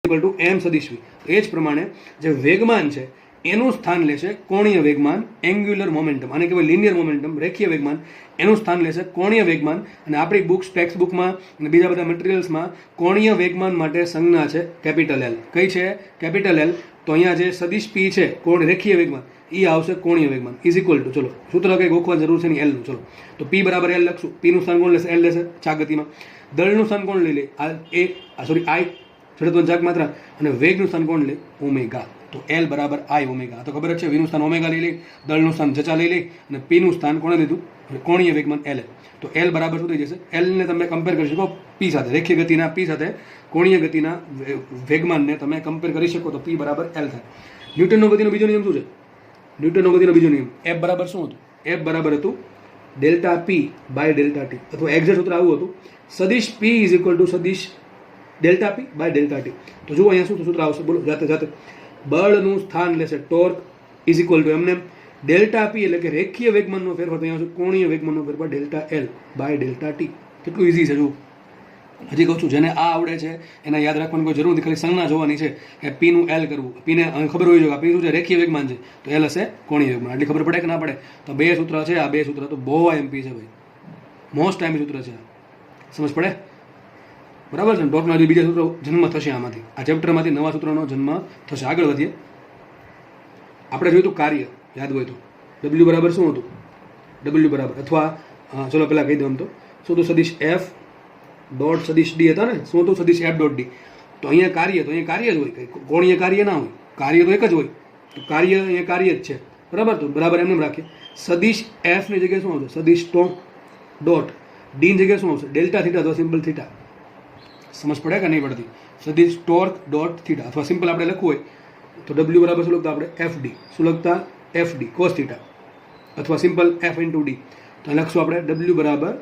ઇક્વલ ટુ m સદિશ v. એ જ પ્રમાણે જે વેગમાન છે એનું સ્થાન લેશે કોણીય વેગમાન, એંગ્યુલર મોમેન્ટમ. આને કહેવાય લિનિયર મોમેન્ટમ, રેખીય વેગમાન. એનું સ્થાન લેશે કોણીય વેગમાન. અને આપણી બુક્સ, ટેક્સ્ટ બુકમાં અને બીજા બધા મટીરિયલ્સમાં કોણીય વેગમાન માટે સંજ્ઞા છે કેપિટલ L. કઈ છે? Capital L. તો અહીંયા જે સદિશ P છે કોણ રેખીય વેગમાન, એ આવશે કોણીય વેગમાન ઇઝ ઇક્વલ ટુ, ચલો સૂત્ર કંઈ ગોખવા જરૂર છે નહીં, L નું. ચલો, તો P બરાબર L લખશું. P નું સ્થાન કોણ લેશે? L લેશે ચાક ગતિમાં. દળનું સ્થાન કોણ લઈ લે? I જડત્વની ચાક માત્રા. અને વેગનું સ્થાન કોણ લે? ઓમેગા. તો L બરાબર I ઓમેગા. તો ખબર જ છે, V નું સ્થાન ઓમેગા લઈ લે, દળનું સ્થાન જચા લઈ લે અને P નું સ્થાન કોણે લીધું? કોણીય વેગમાન L. તો L બરાબર શું થઈ જશે? L ને તમે કમ્પેર કરી શકો P સાથે, રેખીય ગતિના P સાથે કોણીય ગતિના વેગમાનને તમે કમ્પેર કરી શકો તો P બરાબર L થાય. ન્યૂટનનો ગતિનો બીજો નિયમ શું છે? ન્યૂટનનો ગતિનો બીજો નિયમ F બરાબર શું હતું? F બરાબર હતું delta P by delta t, અથવા એક્ઝેક્ટ સૂત્ર આવું હતું, સદિશ પી ઇઝ ઇક્વલ ટુ સદિશ delta P by delta t. તો જુઓ અહીંયા શું સૂત્ર આવશે, બોલો જાતે જાતે. બળનું સ્થાન લેશે ટોર્ક ઇઝ ઇક્વલ ટુ એમને ડેલ્ટા પી એટલે કે રેખીય વેગમાનનો ફેરફાર, તો અહીંયા આવશે કોણીય વેગમાનનો ફેરફાર delta L by delta t. કેટલું ઇઝી છે જુઓ. હજી કહું છું, જેને આ આવડે છે એને યાદ રાખવાની કોઈ જરૂર નથી, ખાલી સંજ્ઞા જોવાની છે કે પીનું એલ કરવું. પીને ખબર હોવી જોઈએ કે પી શું છે, રેખીય વેગમાન છે, તો એલ હશે કોણીય વેગમાન. આટલી ખબર પડે કે ના પડે? તો બે સૂત્ર છે, આ બે સૂત્ર તો બહુ એમપી છે ભાઈ, મોસ્ટ ટાઈમ સૂત્ર છે, સમજ પડે? બરાબર છે ને? ટોપના હજી બીજા સૂત્રો જન્મ થશે આમાંથી, આ ચેપ્ટરમાંથી નવા સૂત્રનો જન્મ થશે. આગળ વધીએ. આપણે જોયું હતું કાર્ય, યાદ હોય તો ડબલ્યુ બરાબર શું હતું? ડબલ્યુ બરાબર, અથવા ચલો પહેલાં કહી દઉં આમ તો શું હતું? સદિશ એફ ડોટ સદિશ ડી હતા ને? શું હતું? સદિશ એફ ડોટ ડી. તો અહીંયા કાર્ય, તો અહીંયા કાર્ય જ હોય, કંઈ કોણીય કાર્ય ના હોય, કાર્ય તો એક જ હોય. તો કાર્ય અહીંયા કાર્ય જ છે, બરાબર? તો બરાબર એમને રાખીએ. સદિશ એફની જગ્યાએ શું આવશે? સદિશ ટો ડોટ ડીની જગ્યાએ શું આવશે? ડેલ્ટા થીટા અથવા સિમ્પલ થીટા. સમજ પડે કે નહીં પડતી? સદિશ ટોર્ક ડોટ થીટા, અથવા સિમ્પલ આપણે લખવું હોય તો ડબલ્યુ બરાબર શું લખતા આપણે? F D. શું લખતા? એફ ડી કોસ થીટા, અથવા સિમ્પલ એફ ઇન્ટુ ડી. તો લખશું આપણે ડબલ્યુ બરાબર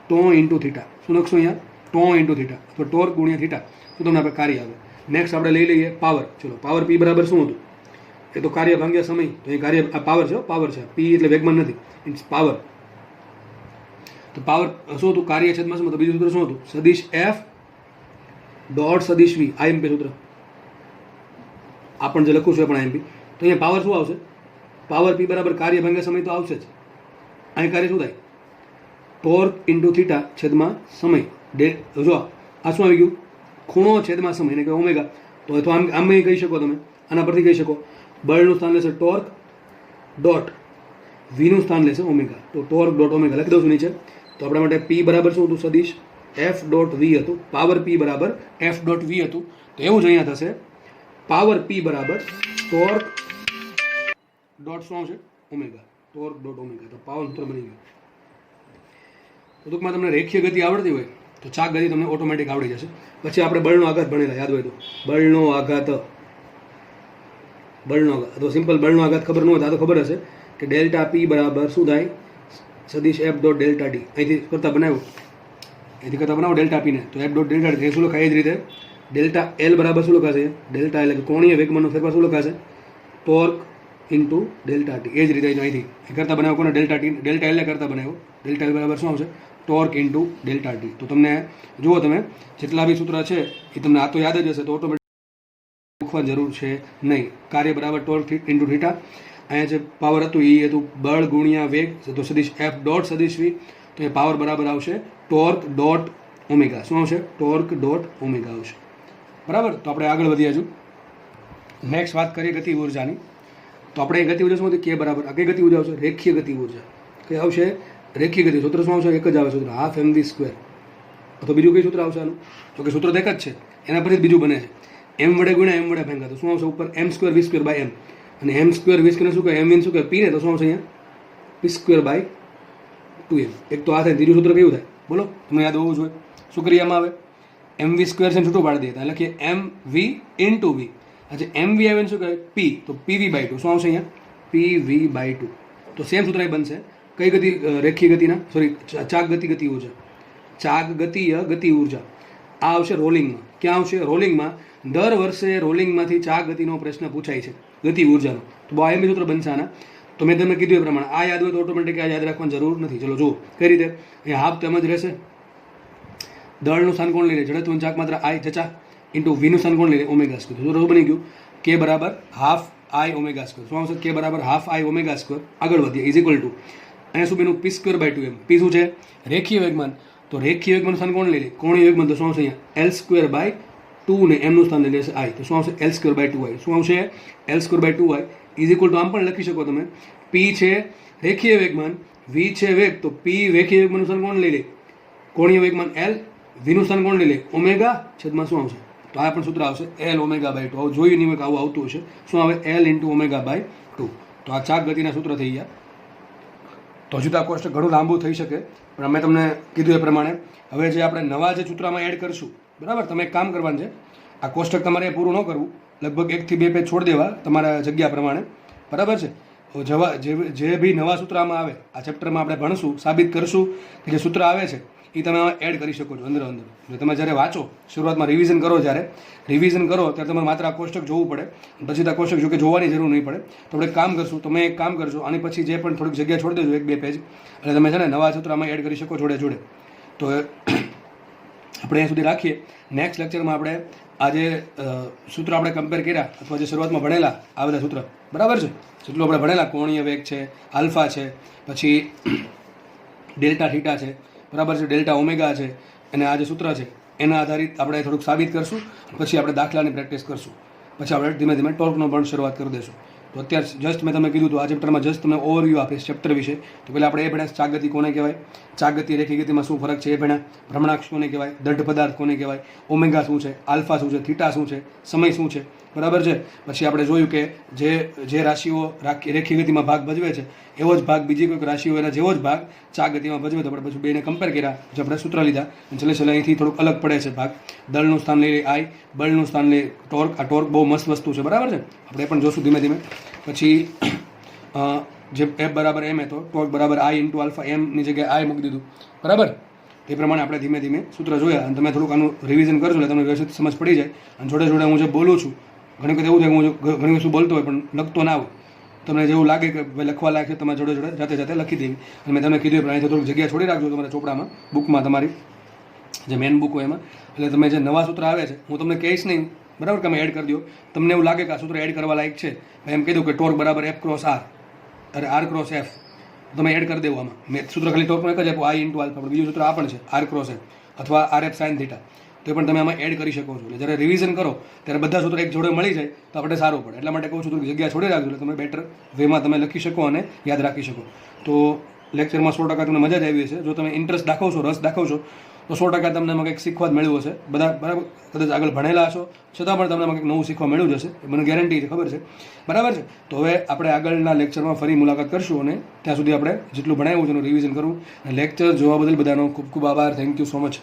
ટો ઇન્ટુ થીટા. શું લખશું અહીંયા? ટો ઇન્ટુ થીટા, અથવા ટોર્ક ગુણ્યા થીટા. તો તમને આપણે કાર્ય આવે. નેક્સ્ટ આપણે લઈ લઈએ પાવર. ચલો, પાવર પી બરાબર શું હતું? એ તો કાર્ય ભાગ્યા સમય. તો એ કાર્ય આ પાવર છે, પાવર છે. પી એટલે વેગમાન નથી, ઇટ્સ પાવર. તો પાવર શું હતું? કાર્ય છેદમાં શું? તો બીજું સૂત્ર શું હતું? સદિશ એફ ડોટ સદિશ વી, આઈએમપી સૂત્ર. આ પણ જે લખું છું એ પણ આઈએમપી. તો અહીંયા પાવર શું આવશે? પાવર પી બરાબર કાર્ય ભાગ્યા સમય તો આવશે જ. અહીં કાર્ય શું થાય? ટોર્ક ઇન્ટુ થીટા છેદમાં સમય. જો આ શું આવી ગયું? ખૂણો છેદમાં સમય, એને કહેવાય ઓમેગા. તો આમ કહી શકો તમે, આના પરથી કહી શકો બળનું સ્થાન લેશે ટોર્ક ડોટ વીનું સ્થાન લેશે ઓમેગા. તો ટોર્ક ડોટ ઓમેગા લખી દઉં છું નીચે. તો આપણા માટે પી બરાબર શું હતું? સદિશ એફ ડોટ વી હતું. પાવર પી બરાબર એફ ડોટ વી હતું. તો એવું જ અહીંયા થશે, પાવર પી બરાબર ટોર્ક ડોટ શું આવશે? ઓમેગા. Torque dot omega. તો પાવર સૂત્ર બની ગયું. તો ટૂંકમાં તમને રેખીય ગતિ આવડતી હોય તો ચાક ગતિ તમને ઓટોમેટિક આવડી જશે. પછી આપણે બળનો આઘાત ભણેલા, યાદ હોય તો. બળનો આઘાત, બળનો આઘાત અથવા સિમ્પલ બળનો આઘાત ખબર ન હોય તો આ તો ખબર હશે કે ડેલ્ટા પી બરાબર શું થાય? સદિશ એફ ડોટ ડેલ્ટા ડી. અહીંથી કરતા બનાવ્યો, અહીંથી કરતા બનાવો ડેલ્ટા પીને, તો એફ ડોટ ડેલ્ટા ડી શું લખાય? એ જ રીતે ડેલ્ટા એલ બરાબર શું લખાશે? ડેલ્ટા એટલે કે કોણીય વેગમાનનો ફેરફાર શું લખાશે? Torque into delta T. એ જ રીતે અહીંથી કરતા બનાવો કોને? Delta T. ડેલ્ટા એલ કરતા બનાવ્યો. ડેલ્ટા એલ બરાબર શું આવશે? Torque into delta t. તો તમને જુઓ, તમે જેટલા બી સૂત્ર છે એ તમને આ તો યાદ જ હશે, તો ઓટોમેટિક લખવાની જરૂર છે નહીં. કાર્ય બરાબર ટોર્ક ઇન્ટુ થીટા. અહીંયા જે પાવર હતું એ હતું બળ ગુણ્યા વેગ, તો સદિશ એફ ડોટ સદિશ વી. તો એ પાવર બરાબર આવશે ટોર્ક ડોટ ઓમેગા. શું આવશે? ટોર્ક ડોટ ઓમેગા આવશે. બરાબર. તો આપણે આગળ વધીએ છું. નેક્સ્ટ વાત કરીએ ગતિ ઉર્જાની. તો આપણે ગતિ ઉર્જા શું હતી? કે બરાબર આ કઈ ગતિ ઉર્જા આવશે? રેખીય ગતિ ઉર્જા. કઈ આવશે? રેખીય ગતિ. સૂત્ર શું આવશે? એક જ આવે સૂત્ર, હાફ એમ વી સ્ક્વેર. અથવા બીજું કઈ સૂત્ર આવશે આનું? તો કે સૂત્ર એક જ છે, એના પરથી બીજું બને છે. એમ વડે ગુણ્યા એમ વડે ભાંગા. તો શું આવશે? ઉપર M square V square by M. અને એમ સ્ક્વેર વી સ્ક્વેર શું કહે? એમ વિન શું કહે? પી ને. તો શું આવશે અહીંયા? પી સ્ક્વેર બાય 2m. એક તો આ થાય. ત્રીજું સૂત્ર કેવું થાય? બોલો, તમને યાદ હોવું જોઈએ. શું ક્રિયામાં આવે? એમ વી સ્ક્વેર છે છૂટું પાડી દઈએ, એટલે કે એમ વી ઇન્ટુ વી. આજે એમ વી આવે શું કહે? પી. તો પીવી બાય 2. શું આવશે અહીંયા? P v by 2. તો સેમ સૂત્ર એ બનશે. કઈ ગતિ? રેખીય ગતિના, સોરી, ચાક ગતિ ઉર્જા. ચાક ગતિય ગતિ ઉર્જા આ આવશે રોલિંગમાં. ક્યાં આવશે? રોલિંગમાં. દર વર્ષે રોલિંગમાંથી ચાક ગતિનો પ્રશ્ન પૂછાય છે, ગતિ ઉર્જાનો. તો બહુ આઈએમપી સૂત્ર બનશે આના. તો મેં તમને કીધું એ પ્રમાણે આ યાદ હોય તો ઓટોમેટિક આ યાદ રાખવાની જરૂર નથી. ચલો જુઓ કઈ રીતે. અહીંયા હાફ તેમ જ રહેશે. દળનું સ્થાન કોણ લઈ લે? જડત્વનું ચાક માત્ર આઈ જચા ઇન્ટુ વીનું સ્થાન કોણ લઈ લે? Omega square. સૂત્ર શું બની ગયું? કે બરાબર હાફ આઈ ઓમેગા સ્ક્વેર. શું આવશે? કે બરાબર હાફ આઈ ઓમેગા સ્ક્વેર. આગળ વધીએ. ઇઝ ઇક્વલ ટુ અહીંયા શું બન્યું? પી સ્ક્વેર બાય 2m. પી શું છે? રેખીય વેગમાન. તો રેખીય વેગમાન સ્થાન કોણ લઈ લે? કોણીય વેગમાન. તો શું આવશે અહીંયા? એલ સ્ક્વેર બાય 2 ને એમનું સ્થાન લઈ લેશે આઈ. તો શું આવશે? L square by 2i. શું આવશે? L square by 2i is equal to આમ પણ લખી શકો તમે. પી છે રેખીય વેગમાન, વી છે વેગ. તો પી રેખીય વેગમાનનું સ્થાન કોણ લઈ લે? કોણીય વેગમાન એલ. વીનું સ્થાન કોણ લઈ લે? ઓમેગા છેદમાં શું આવશે? તો આ પણ સૂત્ર આવશે એલ ઓમેગા બાય 2. આવું જોયું નહીં હોય કે આવું આવતું હશે. શું આવે? L into omega by 2. તો આ ચાક ગતિના સૂત્ર થઈ ગયા. તો હજુ તો આ કોષ્ટક ઘણું લાંબુ થઈ શકે, પણ અમે તમને કીધું એ પ્રમાણે હવે જે આપણે નવા જે સૂત્રમાં એડ કરશું, બરાબર, તમે એક કામ કરવાનું છે. આ કોષ્ટક તમારે પૂરું ન કરવું, લગભગ 1 થી 2 પેજ છોડી દેવા તમારા જગ્યા પ્રમાણે, બરાબર છે. જે બી નવા સૂત્ર આમાં આવે આ ચેપ્ટરમાં આપણે ભણશું, સાબિત કરશું કે જે સૂત્ર આવે છે એ તમે એડ કરી શકો છો અંદર. જો તમે જ્યારે વાંચો, શરૂઆતમાં રિવિઝન કરો, ત્યારે તમારે માત્ર આ કોષ્ટક જોવું પડે, પછી આ કોષ્ટક જો કે જોવાની જરૂર નહીં પડે. તો આપણે કામ કરશું, તમે એક કામ કરશો, આની પછી જે પણ થોડીક જગ્યા છોડી દેજો, 1-2 પેજ, એટલે તમે છે ને નવા સૂત્ર આમાં એડ કરી શકો જોડે. તો આપણે અહીંયા સુધી રાખીએ. નેક્સ્ટ લેક્ચરમાં આપણે આ જે સૂત્ર આપણે કમ્પેર કર્યા અથવા જે શરૂઆતમાં ભણેલા આ બધા સૂત્ર, બરાબર છે, જેટલું આપણે ભણેલા, કોણીય વેગ છે, આલ્ફા છે, પછી ડેલ્ટા થીટા છે, બરાબર છે, ડેલ્ટા ઓમેગા છે, અને આ જે સૂત્ર છે એના આધારિત આપણે થોડુંક સાબિત કરશું. પછી આપણે દાખલાની પ્રેક્ટિસ કરશું. પછી આપણે ધીમે ધીમે ટોર્કનો પણ શરૂઆત કરી દઈશું. તો અત્યારે જસ્ટ મેં તમને કીધું હતું, આ ચેપ્ટરમાં જસ્ટ તમને ઓવરવ્યૂ આપીશ ચેપ્ટર વિશે. તો પહેલાં આપણે એ ભણ્યા ચાક ગતિ કોને કહેવાય, ચાક ગતિ રેખી ગતિમાં શું ફરક છે એ ભણ્યા, ભ્રમણાક્ષ કોને કહેવાય, દઢ પદાર્થ કોને કહેવાય, ઓમેગા શું છે, આલ્ફા શું છે, થીટા શું છે, સમય શું છે, બરાબર છે. પછી આપણે જોયું કે જે રાશિઓ રેખી ગતિમાં ભાગ ભજવે છે એવો જ ભાગ બીજી કોઈક રાશિઓ એના જેવો જ ભાગ ચાક ગતિમાં ભજવે. તો આપણે પછી બેને કમ્પેર કર્યા, પછી આપણે સૂત્ર લીધા. છેલ્લે અહીંથી થોડુંક અલગ પડે છે ભાગ. દળનું સ્થાન લઈ આઈ, બળનું સ્થાન લઈ ટોર્ક. આ ટોર્ક બહુ મસ્ત વસ્તુ છે, બરાબર છે, આપણે એ પણ જોશું ધીમે ધીમે. પછી જે એફ બરાબર એમ હતો, ટોર્ક બરાબર આઈ ઇન્ટુ આલ્ફા, એમની જગ્યાએ આઈ મૂકી દીધું, બરાબર. એ પ્રમાણે આપણે ધીમે ધીમે સૂત્ર જોયા. અને તમે થોડુંક આનું રિવિઝન કરશો એટલે તમને વ્યવસ્થિત સમજ પડી જાય. અને જોડે હું જે બોલું છું, ઘણી વખત એવું થાય કે હું ઘણી વસ્તુ બોલતો હોય પણ લખતો ના હોય, તમને જેવું લાગે કે ભાઈ લખવા લાયક છે, તમે જોડે જાતે લખી દેવી. અને મેં તમને કીધું પણ અહીંથી થોડીક જગ્યા છોડી રાખજો તમારા ચોપડામાં, બુકમાં, તમારી જે મેન બુક હોય એમાં. એટલે તમે જે નવા સૂત્ર આવે છે હું તમને કહીશ નહીં, બરાબર, કે તમે એડ કરી દો. તમને એવું લાગે કે આ સૂત્ર એડ કરવા લાયક છે, એમ કહી દઉં કે ટોર્ક બરાબર એફ ક્રોસ આર, અરે આર ક્રોસ એફ, તમે એડ કરી દેવું. આમાં મેં સૂત્ર ખાલી ટોર્કનું એક જ આપ્યું, આઈ ઇન્ટુ આલ્ફા, પણ બીજું સૂત્ર આ પણ છે, આર ક્રોસ એફ અથવા આર એફ સાઇન થીટા. તો એ પણ તમે આમાં એડ કરી શકો છો. એટલે જ્યારે રિવિઝન કરો ત્યારે બધા સૂત્ર એક જોડે મળી જાય તો આપણે સારું પડે. એટલા માટે કહું છું કે જગ્યા છોડી રાખજો, એટલે તમે બેટર વેમાં તમે લખી શકો અને યાદ રાખી શકો. તો લેક્ચરમાં 100% તમને મજા જ આવી હશે. જો તમે ઇન્ટરેસ્ટ દાખવશો, રસ દાખવશો, તો 100% તમને એમાં કંઈક શીખવા જ મળ્યું હશે. બધા બરાબર કદાચ આગળ ભણેલા હશો છતાં પણ તમને કંઈક નવું શીખવા મળ્યું જ હશે, મને ગેરંટી છે, ખબર છે, બરાબર છે. તો હવે આપણે આગળના લેક્ચરમાં ફરી મુલાકાત કરશું, અને ત્યાં સુધી આપણે જેટલું ભણાવ્યું છે એનું રિવિઝન કરવું. અને લેક્ચર જોવા બદલ બધાનો ખૂબ ખૂબ આભાર. Thank you so much.